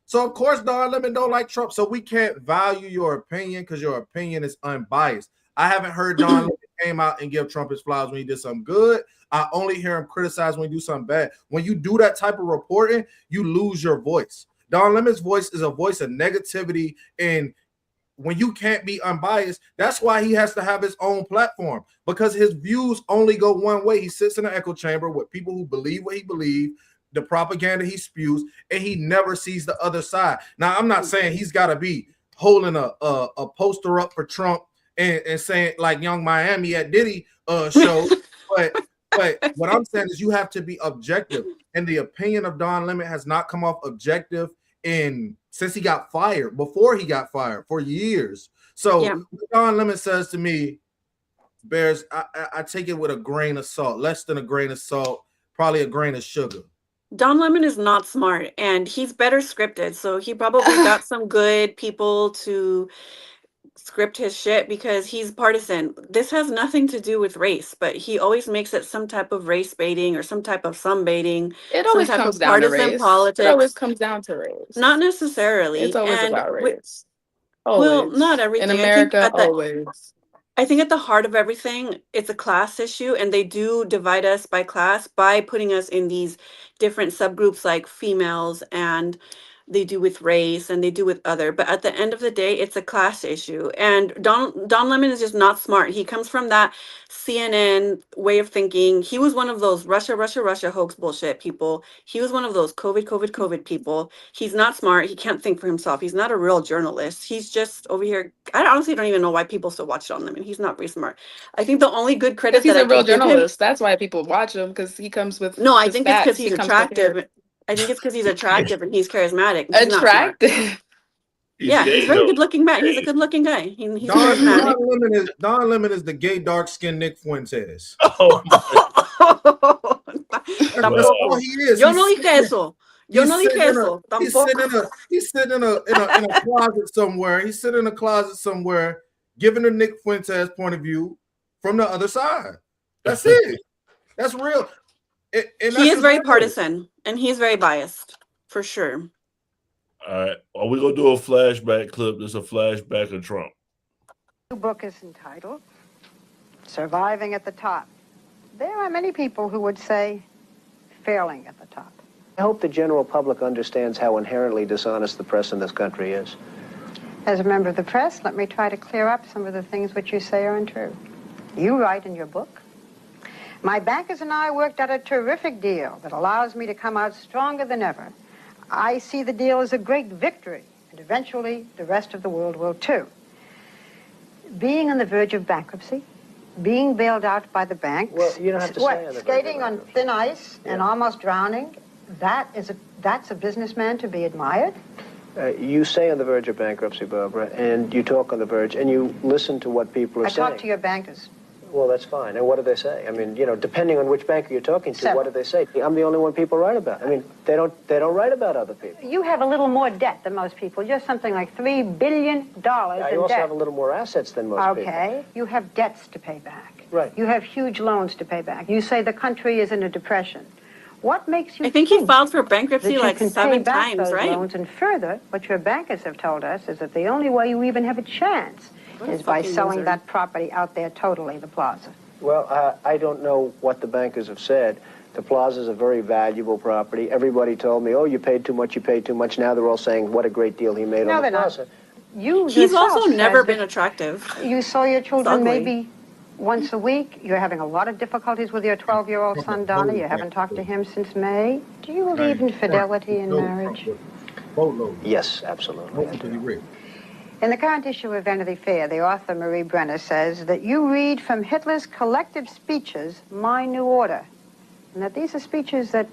Speaker 16: So of course Don Lemon don't like Trump. So we can't value your opinion because your opinion is unbiased. I haven't heard Don Lemon came out and give Trump his flowers when he did something good. I only hear him criticize when he do something bad. When you do that type of reporting, you lose your voice. Don Lemon's voice is a voice of negativity, and when you can't be unbiased, that's why he has to have his own platform, because his views only go one way. He sits in an echo chamber with people who believe what he believes, the propaganda he spews, and he never sees the other side. Now, I'm not saying he's got to be holding a poster up for Trump and saying like Young Miami at Diddy show, but what I'm saying is you have to be objective, and the opinion of Don Lemon has not come off objective since he got fired. Before he got fired for years. So what Don Lemon says to me, Bears, I take it with a grain of salt, less than a grain of salt, probably a grain of sugar.
Speaker 1: Don Lemon is not smart, and he's better scripted. So he probably got some good people to script his shit because he's partisan. This has nothing to do with race, but he always makes it some type of race baiting or some type of sun baiting.
Speaker 17: It always comes down to race.
Speaker 1: Politics.
Speaker 17: It always comes down to race.
Speaker 1: Not necessarily.
Speaker 17: It's always about race.
Speaker 1: Well, not everything.
Speaker 17: In America, always.
Speaker 1: I think at the heart of everything, it's a class issue, and they do divide us by class by putting us in these different subgroups like females, and they do with race and they do with other. But at the end of the day, it's a class issue. And Don Lemon is just not smart. He comes from that CNN way of thinking. He was one of those Russia hoax bullshit people. He was one of those COVID people. He's not smart. He can't think for himself. He's not a real journalist. He's just over here. I honestly don't even know why people still watch Don Lemon. He's not very smart. I think the only good credit
Speaker 17: He's
Speaker 1: that
Speaker 17: a real journalist. That's why people watch him, because he comes with.
Speaker 1: No, I think it's because he's
Speaker 17: comes
Speaker 1: attractive. I think it's because he's attractive and he's charismatic. He's
Speaker 17: attractive.
Speaker 1: Yeah, he's a very good looking man. He's a good looking guy. He's charismatic.
Speaker 16: Don Lemon is the gay dark skinned Nick Fuentes.
Speaker 1: Tampoco.
Speaker 16: He is.
Speaker 1: Yo no dije eso. Yo no dije eso.
Speaker 16: He's sitting in a closet somewhere. He's sitting in a closet somewhere, giving the Nick Fuentes point of view from the other side. That's it. That's real.
Speaker 1: He is very partisan, and he's very biased, for sure.
Speaker 6: All right. Are we going to do a flashback clip? There's a flashback of Trump.
Speaker 9: The book is entitled Surviving at the Top. There are many people who would say failing at the top.
Speaker 12: I hope the general public understands how inherently dishonest the press in this country is.
Speaker 9: As a member of the press, let me try to clear up some of the things which you say are untrue. You write in your book, my bankers and I worked out a terrific deal that allows me to come out stronger than ever. I see the deal as a great victory, and eventually the rest of the world will too. Being on the verge of bankruptcy, being bailed out by the banks,
Speaker 12: well, you don't have to say on the
Speaker 9: skating on thin ice and almost drowning, that's a businessman to be admired.
Speaker 12: You say on the verge of bankruptcy, Barbara, and you talk on the verge, and you listen to what people are saying.
Speaker 9: I talk to your bankers.
Speaker 12: Well, that's fine. And what do they say? I mean, you know, depending on which banker you're talking to, what do they say? I'm the only one people write about. I mean, they don't write about other people.
Speaker 9: You have a little more debt than most people. You're something like $3 billion in debt.
Speaker 12: You also have a little more assets than most people.
Speaker 9: Okay. You have debts to pay back.
Speaker 12: Right.
Speaker 9: You have huge loans to pay back. You say the country is in a depression. What makes you
Speaker 1: I think he filed for bankruptcy like 7 times,
Speaker 9: those
Speaker 1: right?
Speaker 9: Loans? And further, what your bankers have told us is that the only way you even have a chance is by selling that property out there totally, the plaza.
Speaker 12: Well, I don't know what the bankers have said. The plaza is a very valuable property. Everybody told me, oh, you paid too much, you paid too much. Now they're all saying what a great deal he made
Speaker 9: No,
Speaker 12: on the
Speaker 9: they're not.
Speaker 12: plaza.
Speaker 9: You
Speaker 17: He's
Speaker 9: yourself
Speaker 17: also
Speaker 9: said
Speaker 17: never
Speaker 9: that
Speaker 17: been attractive.
Speaker 9: You saw your children
Speaker 17: ugly.
Speaker 9: maybe once a week. You're having a lot of difficulties with your 12-year-old son, Donna. You haven't talked to him since May. Do you believe in fidelity in marriage?
Speaker 12: Yes, absolutely. I do.
Speaker 9: In the current issue of Vanity Fair, the author Marie Brenner says that you read from Hitler's collective speeches, My New Order, and that these are speeches that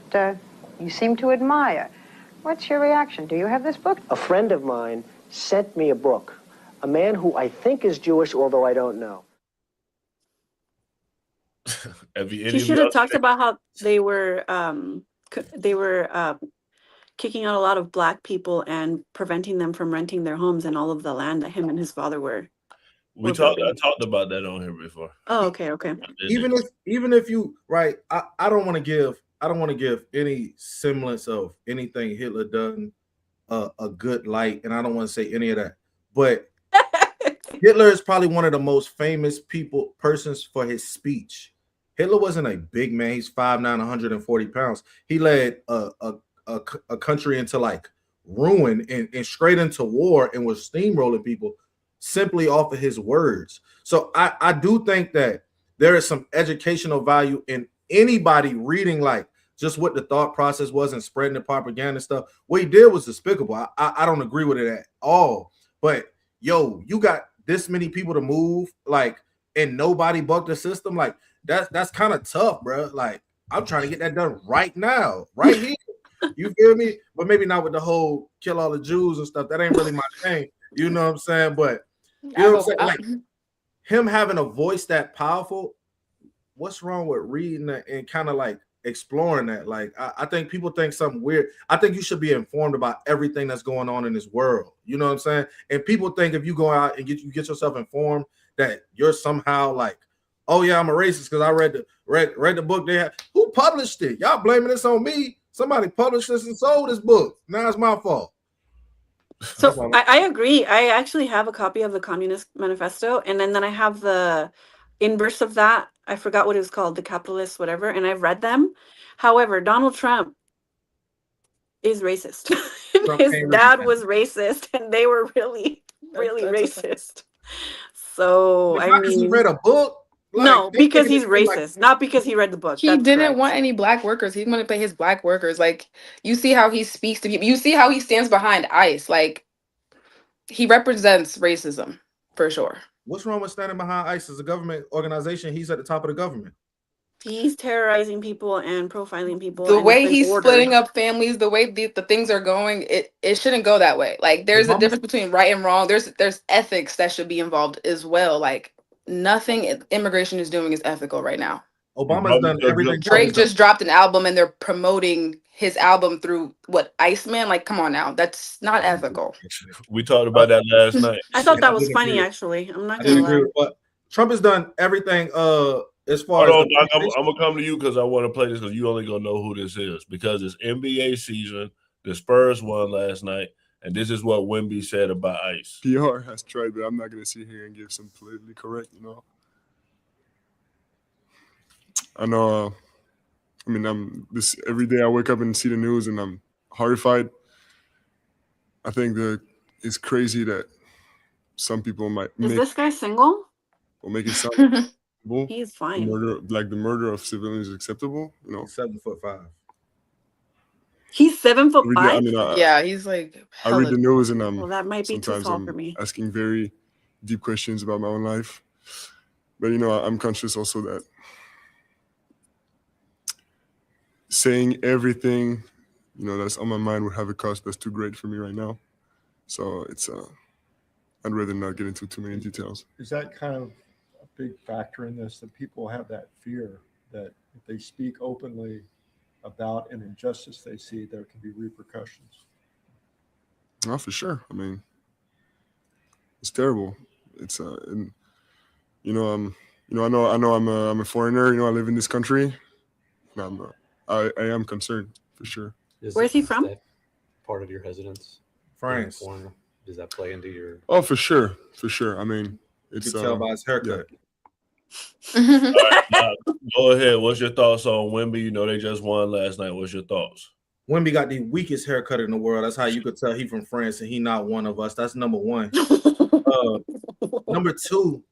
Speaker 9: you seem to admire. What's your reaction? Do you have this book?
Speaker 12: A friend of mine sent me a book, a man who I think is Jewish, although I don't know.
Speaker 17: He should have talked about how they were kicking out a lot of black people and preventing them from renting their homes and all of the land that him and his father were.
Speaker 6: I talked about that on here before.
Speaker 17: Oh, okay.
Speaker 16: Even if you right, I don't want to give any semblance of anything Hitler done a good light, and I don't want to say any of that. But Hitler is probably one of the most famous persons for his speech. Hitler wasn't a big man. He's 5'9", 140 pounds. He led a country into like ruin and straight into war and was steamrolling people simply off of his words. So I do think that there is some educational value in anybody reading like just what the thought process was and spreading the propaganda stuff. What he did was despicable. I don't agree with it at all. But yo, you got this many people to move, like, and nobody bucked the system. Like that's kind of tough, bro. Like I'm trying to get that done right now, right here. You feel me? But maybe not with the whole kill all the Jews and stuff. That ain't really my thing. You know what I'm saying? But you know what I'm saying? Like him having a voice that powerful, what's wrong with reading that and kind of like exploring that? Like I think people think something weird. I think you should be informed about everything that's going on in this world. You know what I'm saying? And people think if you go out and get yourself informed that you're somehow like, oh yeah, I'm a racist because I read the book they had. Who published it? Y'all blaming this on me? Somebody published this and sold this book. Now it's my fault.
Speaker 17: So I agree. I actually have a copy of the Communist Manifesto, and then I have the inverse of that. I forgot what it was called, the Capitalist, whatever, and I've read them. However, Donald Trump is racist. His dad was racist, and they were really racist. So
Speaker 16: It's not because he read a book.
Speaker 17: Like, no, because he's racist, not because he read the book. He didn't want any black workers. He wanted to pay his black workers. Like, you see how he speaks to people. You see how he stands behind ICE. Like, he represents racism for sure.
Speaker 16: What's wrong with standing behind ICE as a government organization? He's at the top of the government.
Speaker 17: He's terrorizing people and profiling people. The way he's splitting up families, the way the things are going, it shouldn't go that way. Like, there's a difference between right and wrong. There's ethics that should be involved as well. Like, nothing immigration is doing is ethical right now.
Speaker 16: Obama's done everything.
Speaker 17: Drake just dropped an album and they're promoting his album through Iceman? Like, come on now. That's not ethical.
Speaker 6: We talked about that last night.
Speaker 17: I thought that was funny, actually. I'm not gonna lie.
Speaker 16: But Trump has done everything as far
Speaker 6: Hold
Speaker 16: as
Speaker 6: on, Doc, I'm gonna come to you because I want to play this because you only gonna know who this is because it's NBA season. The Spurs won last night, and this is what Wemby said about ICE.
Speaker 3: PR has tried, but I'm not gonna sit here and give some politically correct, I know. I mean, I'm this every day. I wake up and see the news, and I'm horrified. I think that it's crazy that some people might.
Speaker 17: Is this guy single?
Speaker 3: Or make it sound acceptable.
Speaker 17: He's fine.
Speaker 3: The murder of civilians is acceptable.
Speaker 16: 7'5".
Speaker 17: He's 7'5".
Speaker 3: I mean,
Speaker 17: yeah, he's like.
Speaker 3: I read the news, and
Speaker 17: well, that might be too
Speaker 3: sometimes
Speaker 17: tall
Speaker 3: I'm
Speaker 17: for me.
Speaker 3: asking very deep questions about my own life. But I'm conscious also that saying everything, that's on my mind would have a cost that's too great for me right now. So it's I'd rather not get into too many details.
Speaker 4: Is that kind of a big factor in this, that people have that fear that if they speak openly about an injustice they see, there can be repercussions?
Speaker 3: Oh, for sure. I mean, it's terrible. It's and I know I'm a foreigner. I live in this country. And I am concerned for sure.
Speaker 17: Where's he from?
Speaker 23: Part of your residence?
Speaker 16: France.
Speaker 23: Does that play into your?
Speaker 3: Oh, for sure. I mean, It's
Speaker 16: You can tell by his haircut.
Speaker 6: All right, now, go ahead. What's your thoughts on Wemby? You know they just won last night. What's your thoughts?
Speaker 16: Wemby got the weakest haircut in the world. That's how you could tell he from France and he not one of us. That's number one. Number two,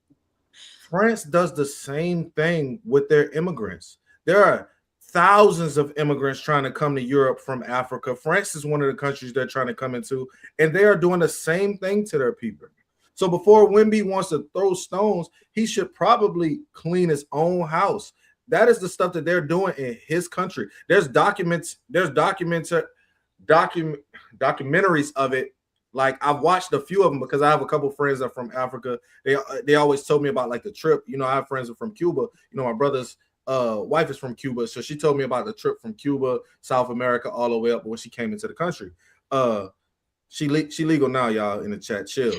Speaker 16: France does the same thing with their immigrants. There are thousands of immigrants trying to come to Europe from Africa. France is one of the countries they're trying to come into, and they are doing the same thing to their people. So before Wemby wants to throw stones, he should probably clean his own house. That is the stuff that they're doing in his country. There's documentaries of it. Like I've watched a few of them because I have a couple friends that are from Africa. They always told me about like the trip. You know, I have friends that are from Cuba. You know, my brother's wife is from Cuba, so she told me about the trip from Cuba, South America, all the way up when she came into the country. She legal now, y'all in the chat. Chill.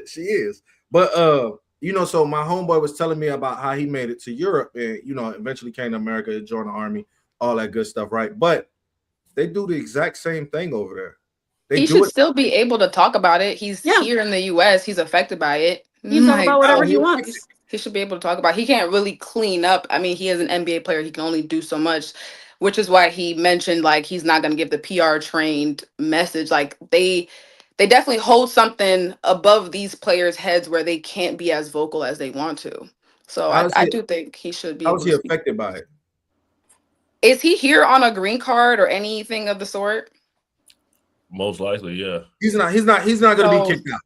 Speaker 16: She is. But you know, so my homeboy was telling me about how he made it to Europe and you know, eventually came to America, joined the army, all that good stuff, right? But they do the exact same thing over there.
Speaker 17: He should still be able to talk about it. He's here in the US. He's affected by it.
Speaker 1: He can talk about whatever he wants.
Speaker 17: He should be able to talk about it. He can't really clean up. I mean, he is an NBA player. He can only do so much, which is why he mentioned like he's not going to give the PR trained message. Like they definitely hold something above these players' heads where they can't be as vocal as they want to. So I do think he should be.
Speaker 16: How was he affected by it?
Speaker 17: Is he here on a green card or anything of the sort?
Speaker 6: Most likely, yeah.
Speaker 16: He's not going to be kicked out.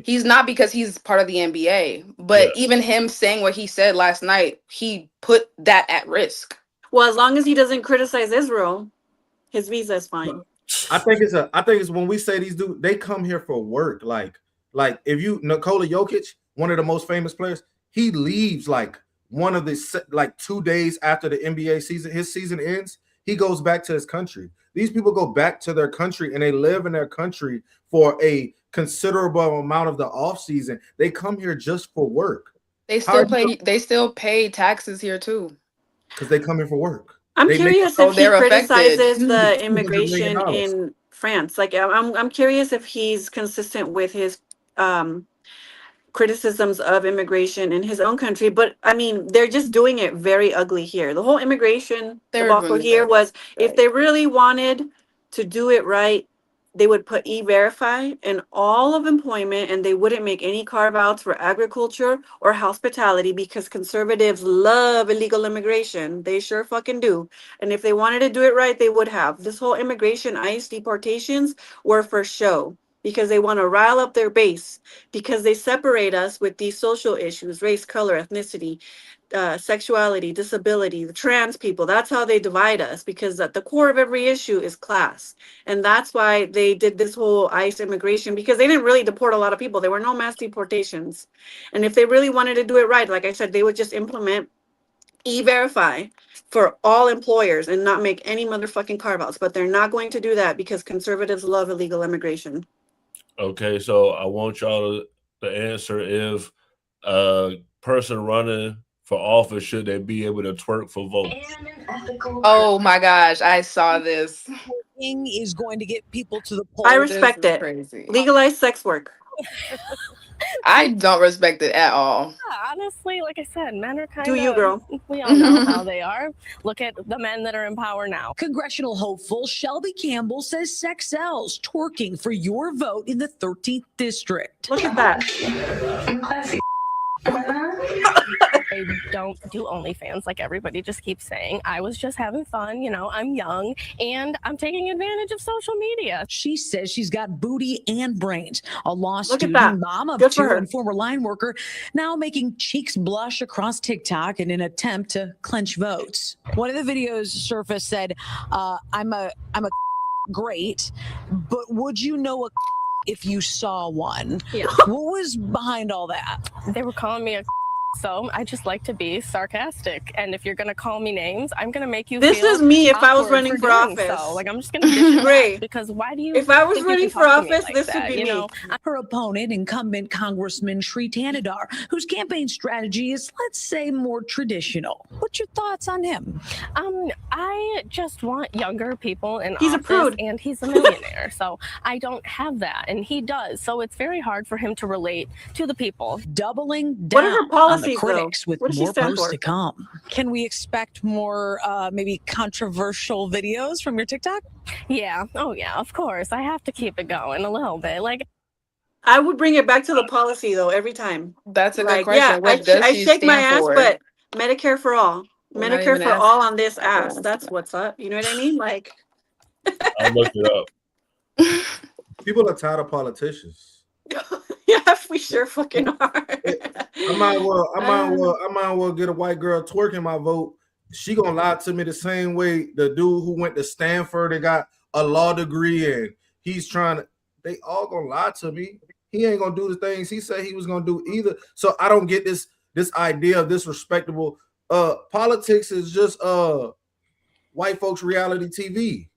Speaker 17: He's not because he's part of the NBA. But even him saying what he said last night, he put that at risk.
Speaker 1: Well, as long as he doesn't criticize Israel, his visa is fine.
Speaker 16: I think it's when we say these dudes, they come here for work. Like if you Nikola Jokic, one of the most famous players, he leaves like one of the like 2 days after the NBA season, his season ends, he goes back to his country. These people go back to their country and they live in their country for a considerable amount of the off season. They come here just for work.
Speaker 17: They still pay taxes here too.
Speaker 16: Because they come here for work.
Speaker 1: I'm curious if he criticizes the immigration in France. Like I'm curious if he's consistent with his criticisms of immigration in his own country. But I mean, they're just doing it very ugly here. The whole immigration debacle here was if they really wanted to do it right, they would put E-Verify in all of employment and they wouldn't make any carve-outs for agriculture or hospitality because conservatives love illegal immigration. They sure fucking do. And if they wanted to do it right, they would have. This whole immigration ICE deportations were for show because they want to rile up their base because they separate us with these social issues, race, color, ethnicity, sexuality, disability, the trans people. That's how they divide us because at the core of every issue is class. And that's why they did this whole ICE immigration because they didn't really deport a lot of people. There were no mass deportations. And if they really wanted to do it right, like I said, they would just implement E-Verify for all employers and not make any motherfucking carve-outs. But they're not going to do that because conservatives love illegal immigration.
Speaker 6: Okay, so I want y'all to answer if a person running for office, should they be able to twerk for votes?
Speaker 17: Oh my gosh, I saw this.
Speaker 8: Is going to get people to the polls.
Speaker 1: I respect it.
Speaker 17: Crazy.
Speaker 1: Legalize sex work.
Speaker 17: I don't respect it at all.
Speaker 8: Yeah, honestly, like I said, men are kind
Speaker 1: Do
Speaker 8: of...
Speaker 1: you, girl?
Speaker 8: We all know how they are. Look at the men that are in power now.
Speaker 15: Congressional hopeful Shelby Campbell says sex sells, twerking for your vote in the 13th district.
Speaker 1: Look at that.
Speaker 8: I don't do OnlyFans like everybody just keeps saying. I was just having fun. You know, I'm young and I'm taking advantage of social media.
Speaker 15: She says she's got booty and brains. A law
Speaker 1: Look at
Speaker 15: student,
Speaker 1: that.
Speaker 15: mom of
Speaker 1: Good for
Speaker 15: two,
Speaker 1: her.
Speaker 15: and former line worker, now making cheeks blush across TikTok in an attempt to clinch votes. One of the videos surfaced said, I'm a great, but would you know a if you saw one?
Speaker 8: Yeah.
Speaker 15: What was behind all that?
Speaker 8: They were calling me a So I just like to be sarcastic, and if you're gonna call me names, I'm gonna make you
Speaker 19: This
Speaker 8: feel
Speaker 19: is me if I was
Speaker 8: awkward
Speaker 19: running for
Speaker 8: doing
Speaker 19: office.
Speaker 8: So, like, I'm just gonna dish it
Speaker 19: Ray,
Speaker 8: back because why do you?
Speaker 19: if I was
Speaker 8: think you
Speaker 19: running
Speaker 8: can
Speaker 19: for
Speaker 8: talk to me
Speaker 19: office,
Speaker 8: like
Speaker 19: this
Speaker 8: that?
Speaker 19: would be
Speaker 8: You
Speaker 19: me.
Speaker 8: know,
Speaker 15: Her opponent, incumbent Congressman Sri Tanadar, whose campaign strategy is, let's say, more traditional. What's your thoughts on him?
Speaker 8: I just want younger people in
Speaker 19: He's a
Speaker 8: office,
Speaker 19: prude.
Speaker 8: and he's a millionaire, so I don't have that, and he does. So it's very hard for him to relate to the people.
Speaker 15: Doubling
Speaker 19: What
Speaker 15: down
Speaker 19: are her
Speaker 15: on the
Speaker 19: policies,
Speaker 15: critics
Speaker 19: though?
Speaker 15: with
Speaker 19: What does she
Speaker 15: more
Speaker 19: stand
Speaker 15: posts
Speaker 19: for?
Speaker 15: to come. Can we expect more maybe controversial videos from your TikTok?
Speaker 8: Yeah. Oh, yeah. Of course, I have to keep it going a little bit. Like,
Speaker 19: I would bring it back to the policy though every time.
Speaker 17: That's a good
Speaker 19: Like,
Speaker 17: question.
Speaker 19: yeah,
Speaker 17: What does
Speaker 19: I
Speaker 17: she
Speaker 19: shake my
Speaker 17: stand
Speaker 19: ass,
Speaker 17: for?
Speaker 19: but Medicare for all,
Speaker 17: We're not
Speaker 19: Medicare
Speaker 17: even
Speaker 19: for
Speaker 17: asking.
Speaker 19: all on this ass. That's what's up. You know what I mean? Like,
Speaker 6: I'll look it up.
Speaker 16: People are tired of politicians.
Speaker 19: yeah, we sure fucking are.
Speaker 16: I might well get a white girl twerking my vote. She gonna lie to me the same way the dude who went to Stanford and got a law degree and he's trying to. They all gonna lie to me. He ain't gonna do the things he said he was gonna do either. So I don't get this idea of this respectable. Politics is just white folks reality TV.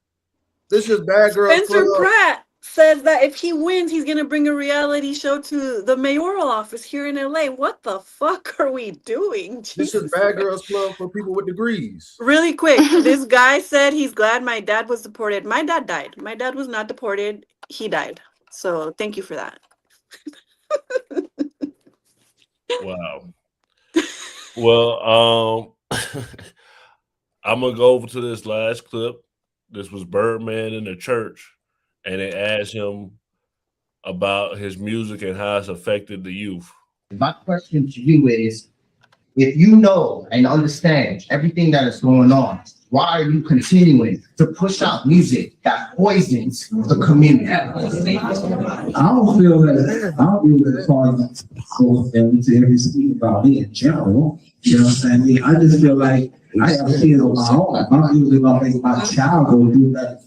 Speaker 16: This is bad girls.
Speaker 19: Spencer Pratt says that if he wins, he's gonna bring a reality show to the mayoral office here in LA. What the fuck are we doing?
Speaker 16: This is bad girls club for people with degrees.
Speaker 19: Really quick, this guy said he's glad my dad was deported. My dad died. My dad was not deported. He died. So thank you for that.
Speaker 6: Wow. Well, I'm gonna go over to this last clip. This was Birdman in the church, and they asked him about his music and how it's affected the youth.
Speaker 20: My question to you is, if you know and understand everything that is going on, why are you continuing to push out music that poisons the community?
Speaker 23: I don't feel that cause goes into every speak about me in general. You know what I'm saying? I just feel like I have kids of my own. My music gonna make my child go do that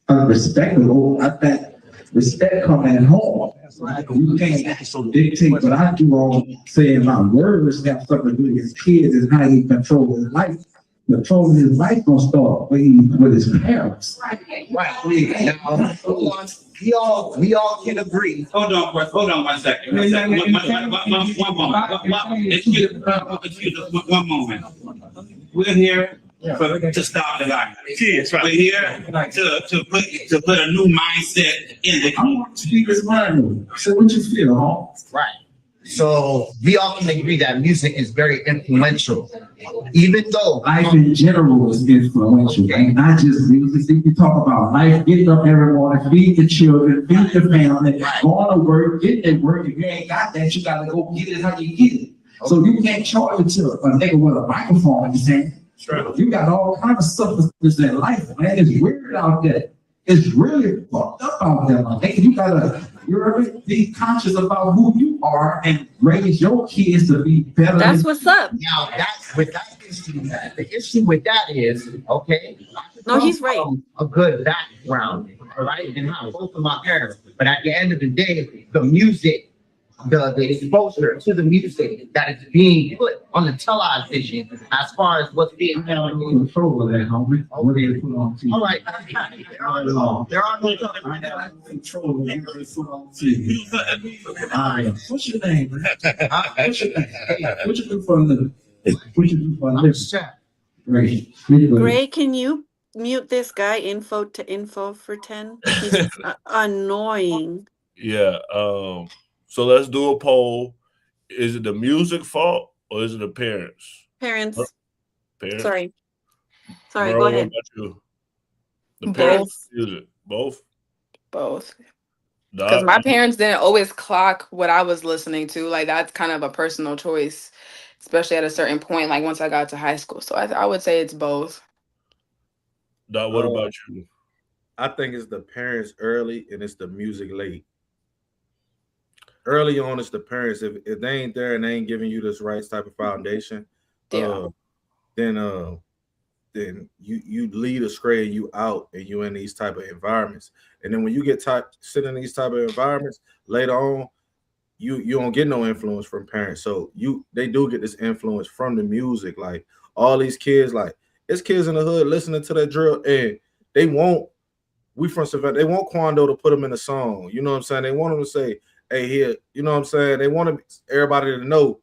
Speaker 23: unrespectable. I think respect come at home. You can't dictate what I do on saying my words have something to do with his kids and how he controls his life. Controlling his life gonna start with his parents.
Speaker 20: Right. Now, we all can agree.
Speaker 24: Hold on one second. One moment. We're here to stop the violence. We're here to put a new mindset in the community.
Speaker 23: So what you feel, huh?
Speaker 20: Right. So we all can agree that music is very influential, even though
Speaker 23: life in general is influential, and not just music. You talk about life, getting up every morning, feed the children, feed the family, going to work, getting at work. If you ain't got that, you gotta go get it how you get it. So you can't charge it to a nigga with a microphone in his hand. You got all kinds of substances in life, man. It's weird out there. It's really fucked up out there, man. You gotta be conscious about who you are and raise your kids to be better.
Speaker 19: That's what's up.
Speaker 20: Now that's with that issue. The issue with that is, okay.
Speaker 19: No, he's right.
Speaker 20: A good background, all right, and how both of my parents. But at the end of the day, the music, the exposure to the music that is being put on the television, as far as what's being
Speaker 23: control of that, homie. What do you put on TV?
Speaker 20: All right. There are no
Speaker 23: control of what they put on TV. What's your name, man? What's your name? What you do for a living? What you do for a living? Great.
Speaker 19: Gray, can you mute this guy info for 10? He's annoying.
Speaker 6: Yeah. So let's do a poll. Is it the music fault or is it the parents?
Speaker 19: Parents.
Speaker 6: Parents.
Speaker 19: Sorry,
Speaker 6: Merle,
Speaker 19: go ahead.
Speaker 6: What about you? The
Speaker 17: Both.
Speaker 6: parents. Music. Both.
Speaker 17: Because my parents didn't always clock what I was listening to. Like, that's kind of a personal choice, especially at a certain point, like once I got to high school. So I would say it's both.
Speaker 6: Doc, what about you?
Speaker 16: I think it's the parents early and it's the music late. Early on, it's the parents. If they ain't there and they ain't giving you this right type of foundation, then you lead astray and you out and you in these type of environments. And then when you get sit in these type of environments later on, you don't get no influence from parents. So they do get this influence from the music. Like all these kids, like it's kids in the hood listening to that drill, and they want we from Savannah. They want Quando to put them in a song. You know what I'm saying? They want them to say, "Hey, here." You know what I'm saying? They want everybody to know.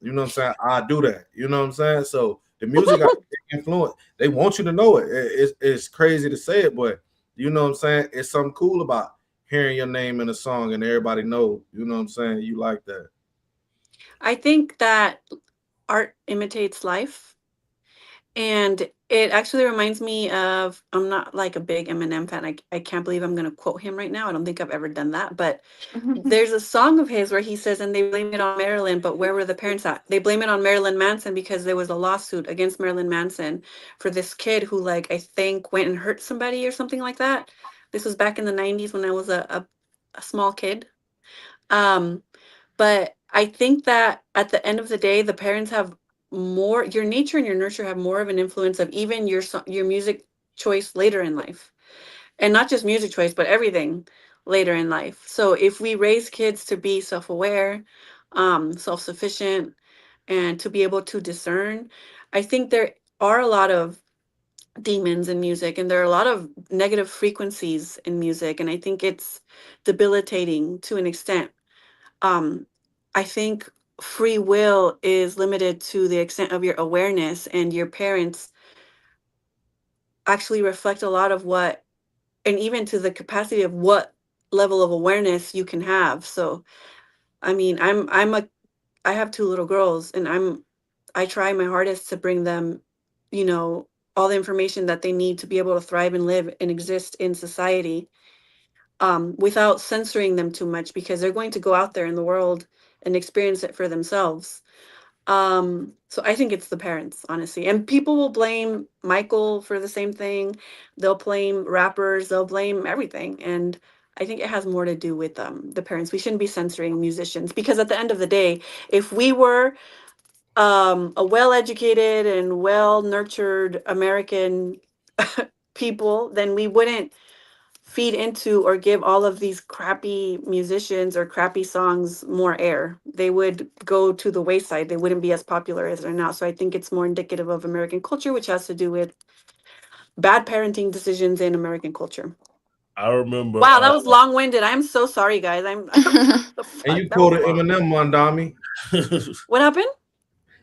Speaker 16: You know what I'm saying? I do that. You know what I'm saying? So the music got influence. They want you to know it. It's crazy to say it, but you know what I'm saying? It's something cool about hearing your name in a song and everybody know. You know what I'm saying? You like that.
Speaker 19: I think that art imitates life. And it actually reminds me of, I'm not like a big Eminem fan. I can't believe I'm going to quote him right now. I don't think I've ever done that. But there's a song of his where he says, and they blame it on Marilyn, but where were the parents at? They blame it on Marilyn Manson because there was a lawsuit against Marilyn Manson for this kid who, like, I think went and hurt somebody or something like that. This was back in the 90s when I was a small kid. But I think that at the end of the day, the parents have more, your nature and your nurture have more of an influence of even your music choice later in life. And not just music choice, but everything later in life. So if we raise kids to be self-aware, self-sufficient, and to be able to discern, I think there are a lot of demons in music and there are a lot of negative frequencies in music. And I think it's debilitating to an extent. I think free will is limited to the extent of your awareness, and your parents actually reflect a lot of what, and even to the capacity of what level of awareness you can have. So, I mean, I have two little girls, and I try my hardest to bring them, you know, all the information that they need to be able to thrive and live and exist in society, without censoring them too much, because they're going to go out there in the world and experience it for themselves. So I think it's the parents, honestly. And people will blame Michael for the same thing. They'll blame rappers, they'll blame everything. And I think it has more to do with the parents. We shouldn't be censoring musicians, because at the end of the day, if we were a well-educated and well-nurtured American people, then we wouldn't feed into or give all of these crappy musicians or crappy songs more air. They would go to the wayside. They wouldn't be as popular as they're now. So I think it's more indicative of American culture, which has to do with bad parenting decisions in American culture.
Speaker 6: I remember.
Speaker 19: Wow, that was long-winded. I'm so sorry, guys.
Speaker 16: And you quoted Eminem, Mondami.
Speaker 19: What happened?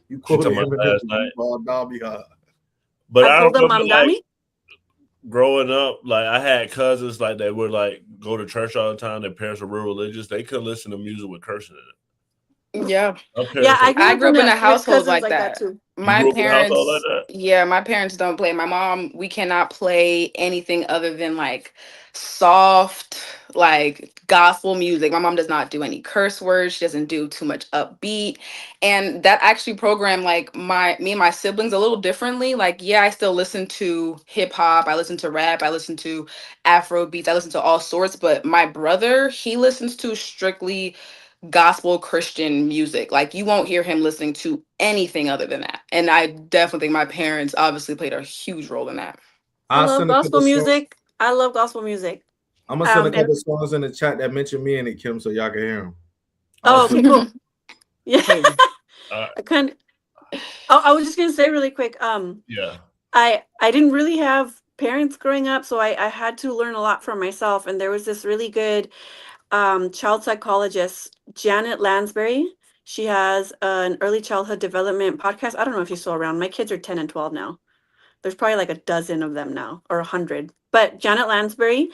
Speaker 16: You quoted
Speaker 6: talking about
Speaker 16: Eminem,
Speaker 6: last night?
Speaker 16: Mondami.
Speaker 6: But I
Speaker 19: told them
Speaker 6: remember
Speaker 19: Mamdami?
Speaker 6: like growing up, like I had cousins like they would like go to church all the time. Their parents were real religious. They couldn't listen to music with cursing in it.
Speaker 17: Yeah.
Speaker 19: Yeah, I
Speaker 17: grew up in a
Speaker 19: with
Speaker 17: household
Speaker 19: cousins
Speaker 17: like that.
Speaker 19: too.
Speaker 17: My
Speaker 6: grew up in a household like
Speaker 17: parents,
Speaker 6: that?
Speaker 17: yeah, my parents don't play. My mom, we cannot play anything other than like soft, like gospel music. My mom does not do any curse words. She doesn't do too much upbeat. And that actually programmed like me and my siblings a little differently. Like, yeah, I still listen to hip hop, I listen to rap, I listen to Afro beats, I listen to all sorts, but my brother, he listens to strictly gospel Christian music. Like you won't hear him listening to anything other than that. And I definitely think my parents obviously played a huge role in that.
Speaker 19: I
Speaker 16: I'll
Speaker 19: love
Speaker 16: send a
Speaker 19: gospel
Speaker 16: couple songs.
Speaker 19: music. I love gospel music.
Speaker 16: I'm gonna send a
Speaker 19: And
Speaker 16: couple songs in the chat that mention me in it, Kim, so y'all can hear them.
Speaker 19: oh, okay, cool. Yeah.
Speaker 6: Uh,
Speaker 19: I kind I was just gonna say really quick.
Speaker 6: yeah.
Speaker 19: I didn't really have parents growing up, so I had to learn a lot from myself. And there was this really good child psychologist, Janet Lansbury. She has an early childhood development podcast. I don't know if she's still around. My kids are 10 and 12 now. There's probably like a dozen of them now, or 100. But Janet Lansbury,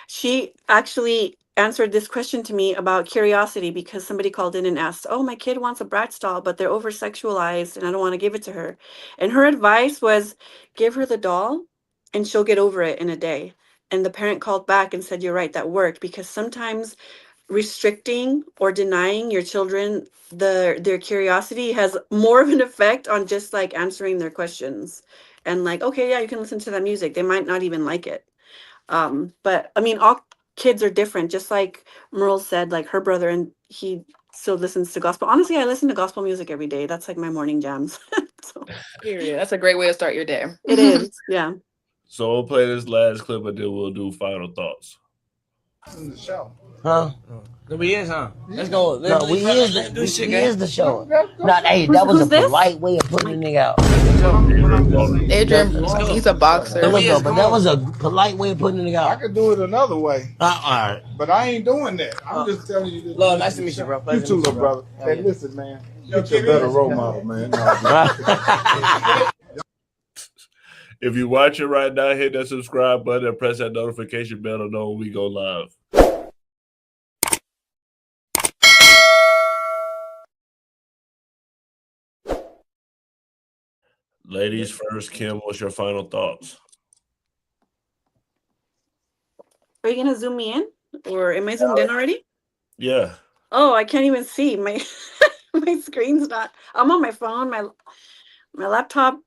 Speaker 19: she actually answered this question to me about curiosity, because somebody called in and asked, oh, my kid wants a Bratz doll, but they're over sexualized and I don't want to give it to her. And her advice was, give her the doll and she'll get over it in a day. And the parent called back and said, you're right, that worked, because sometimes restricting or denying your children their curiosity has more of an effect on just like answering their questions. And like, okay, yeah, you can listen to that music, they might not even like it. But I mean, all kids are different, just like Merle said, like her brother, and he still listens to gospel. Honestly, I listen to gospel music every day. That's like my morning jams. So
Speaker 17: Period. That's a great way to start your day.
Speaker 19: it is, yeah.
Speaker 6: So we'll play this last clip and then we'll do final thoughts.
Speaker 24: In the show.
Speaker 20: Huh?
Speaker 24: We is, huh? Let's go.
Speaker 20: No, we is the show. Not, hey,
Speaker 19: Who's-
Speaker 20: that was a
Speaker 19: who's this?
Speaker 20: polite way of putting the nigga out.
Speaker 17: Adrian, he's a boxer.
Speaker 20: But look, though, but that was a polite way of putting the nigga
Speaker 24: I
Speaker 20: out.
Speaker 24: could do it another way.
Speaker 20: All right.
Speaker 24: But I ain't doing that. I'm just telling you this.
Speaker 20: Lord, nice to meet you, bro.
Speaker 24: You too, little brother. Hey, listen, man. You're a better role model, man.
Speaker 6: If you're watching right now, hit that subscribe button and press that notification bell to know when we go live. Ladies first, Kim, what's your final thoughts?
Speaker 19: Are you gonna zoom me in, or am I zoomed in already?
Speaker 6: Yeah.
Speaker 19: Oh, I can't even see my my screen's not. I'm on my phone, my laptop.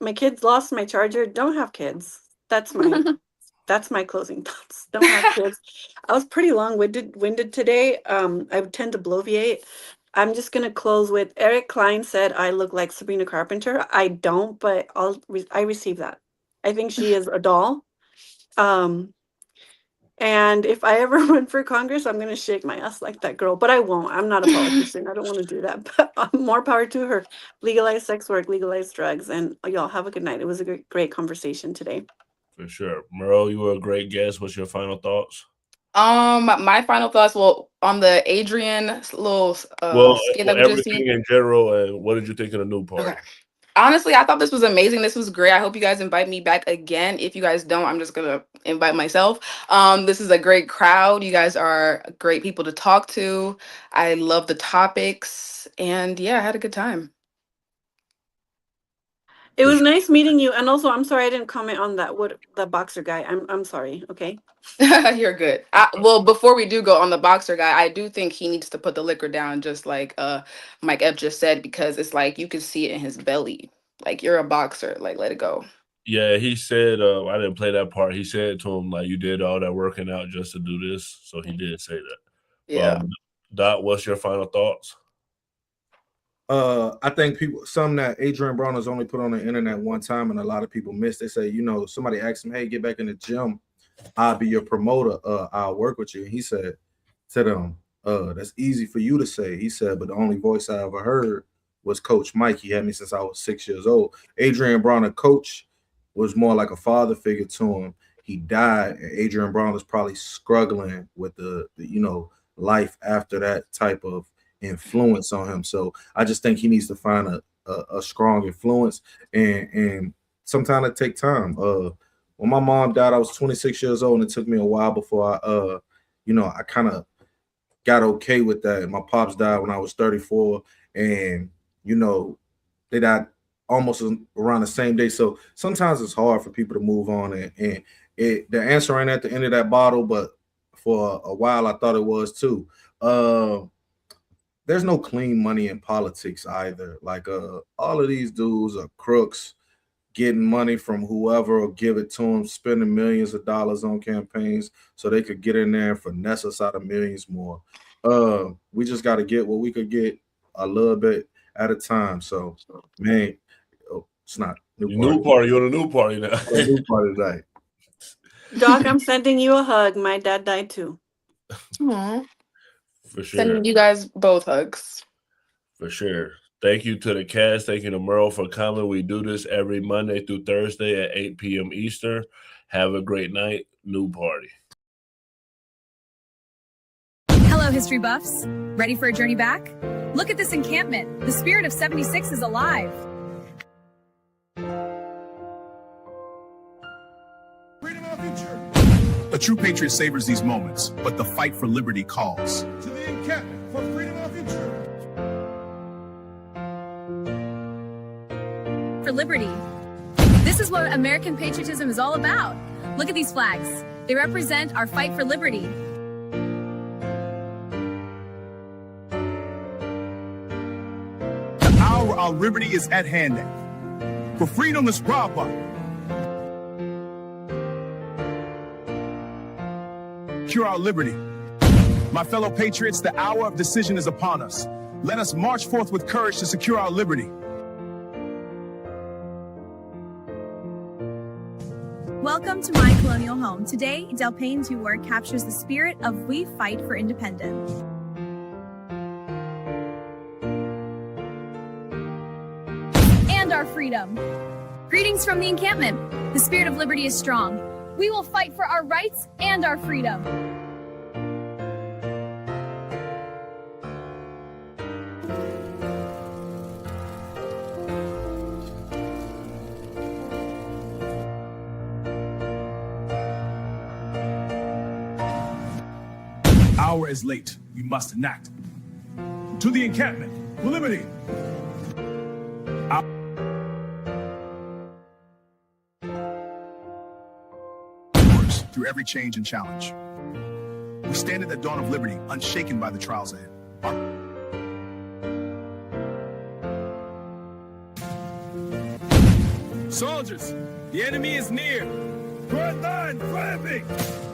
Speaker 19: My kids lost my charger. Don't have kids. That's my closing thoughts. Don't have kids. I was pretty long-winded today. I tend to bloviate. I'm just gonna close with Eric Klein said I look like Sabrina Carpenter. I don't, but I receive that. I think she is a doll. And if I ever run for Congress, I'm gonna shake my ass like that girl. But I won't. I'm not a politician. I don't want to do that. But more power to her. Legalize sex work, legalize drugs, and y'all have a good night. It was a great conversation today.
Speaker 6: For sure. Merle, you were a great guest. What's your final thoughts?
Speaker 17: My final thoughts, well, on the Adrian little skit that we just
Speaker 6: everything
Speaker 17: seen.
Speaker 6: in general, and what did you think of the new party?
Speaker 17: Okay. Honestly, I thought this was amazing. This was great. I hope you guys invite me back again. If you guys don't, I'm just gonna invite myself. This is a great crowd. You guys are great people to talk to. I love the topics, and yeah, I had a good time.
Speaker 19: It was nice meeting you. And also, I'm sorry I didn't comment on the boxer guy. I'm sorry. Okay.
Speaker 17: You're good. Well, before we do go on the boxer guy, I do think he needs to put the liquor down, just like Mike Epps just said, because it's like you can see it in his belly. Like, you're a boxer. Like, let it go.
Speaker 6: Yeah, he said, I didn't play that part. He said to him, like, you did all that working out just to do this. So he did say that.
Speaker 17: Yeah.
Speaker 6: Dot, what's your final thoughts?
Speaker 16: I think some that Adrian Brown has only put on the internet one time, and a lot of people miss. They say, somebody asked him, "Hey, get back in the gym. I'll be your promoter. I'll work with you." And he said to them, "That's easy for you to say." He said, "But the only voice I ever heard was Coach Mike. He had me since I was 6 years old." Adrian Brown, a coach, was more like a father figure to him. He died, and Adrian Brown is probably struggling with the life after that type of influence on him. So I just think he needs to find a strong influence, and sometimes it take time. When my mom died, I was 26 years old, and it took me a while before I kind of got okay with that. My pops died when I was 34, and they died almost around the same day. So sometimes it's hard for people to move on, and the answer ain't at the end of that bottle, but for a while I thought it was too. There's no clean money in politics either. Like all of these dudes are crooks, getting money from whoever or give it to them, spending millions of dollars on campaigns so they could get in there and finesse us out of millions more. We just got to get what we could get a little bit at a time. So, man, it's not
Speaker 6: New party. You're on a new party now.
Speaker 16: A new party tonight.
Speaker 19: Doc, I'm sending you a hug. My dad died too.
Speaker 17: Aww.
Speaker 6: For sure.
Speaker 17: Sending you guys both hugs.
Speaker 6: For sure. Thank you to the cast. Thank you to Merle for coming. We do this every Monday through Thursday at 8 p.m. Eastern. Have a great night. New party.
Speaker 13: Hello, history buffs. Ready for a journey back? Look at this encampment. The spirit of 76 is alive.
Speaker 14: A true patriot savors these moments, but the fight for liberty calls.
Speaker 24: To the encampment for freedom of our future.
Speaker 13: For liberty. This is what American patriotism is all about. Look at these flags. They represent our fight for liberty.
Speaker 14: The hour our liberty is at hand. For freedom is proper. Secure our liberty. My fellow patriots, the hour of decision is upon us. Let us march forth with courage to secure our liberty.
Speaker 13: Welcome
Speaker 5: Welcome to my colonial home. Today, Del Payne's work captures the spirit of we fight for independence. And our freedom. Greetings from the encampment. The spirit of liberty is strong. We will fight for our rights and our freedom.
Speaker 14: Hour is late. We must enact. To the encampment. For liberty. Through every change and challenge. We stand at the dawn of liberty, unshaken by the trials ahead. Soldiers, the enemy is near. Frontline, flaming!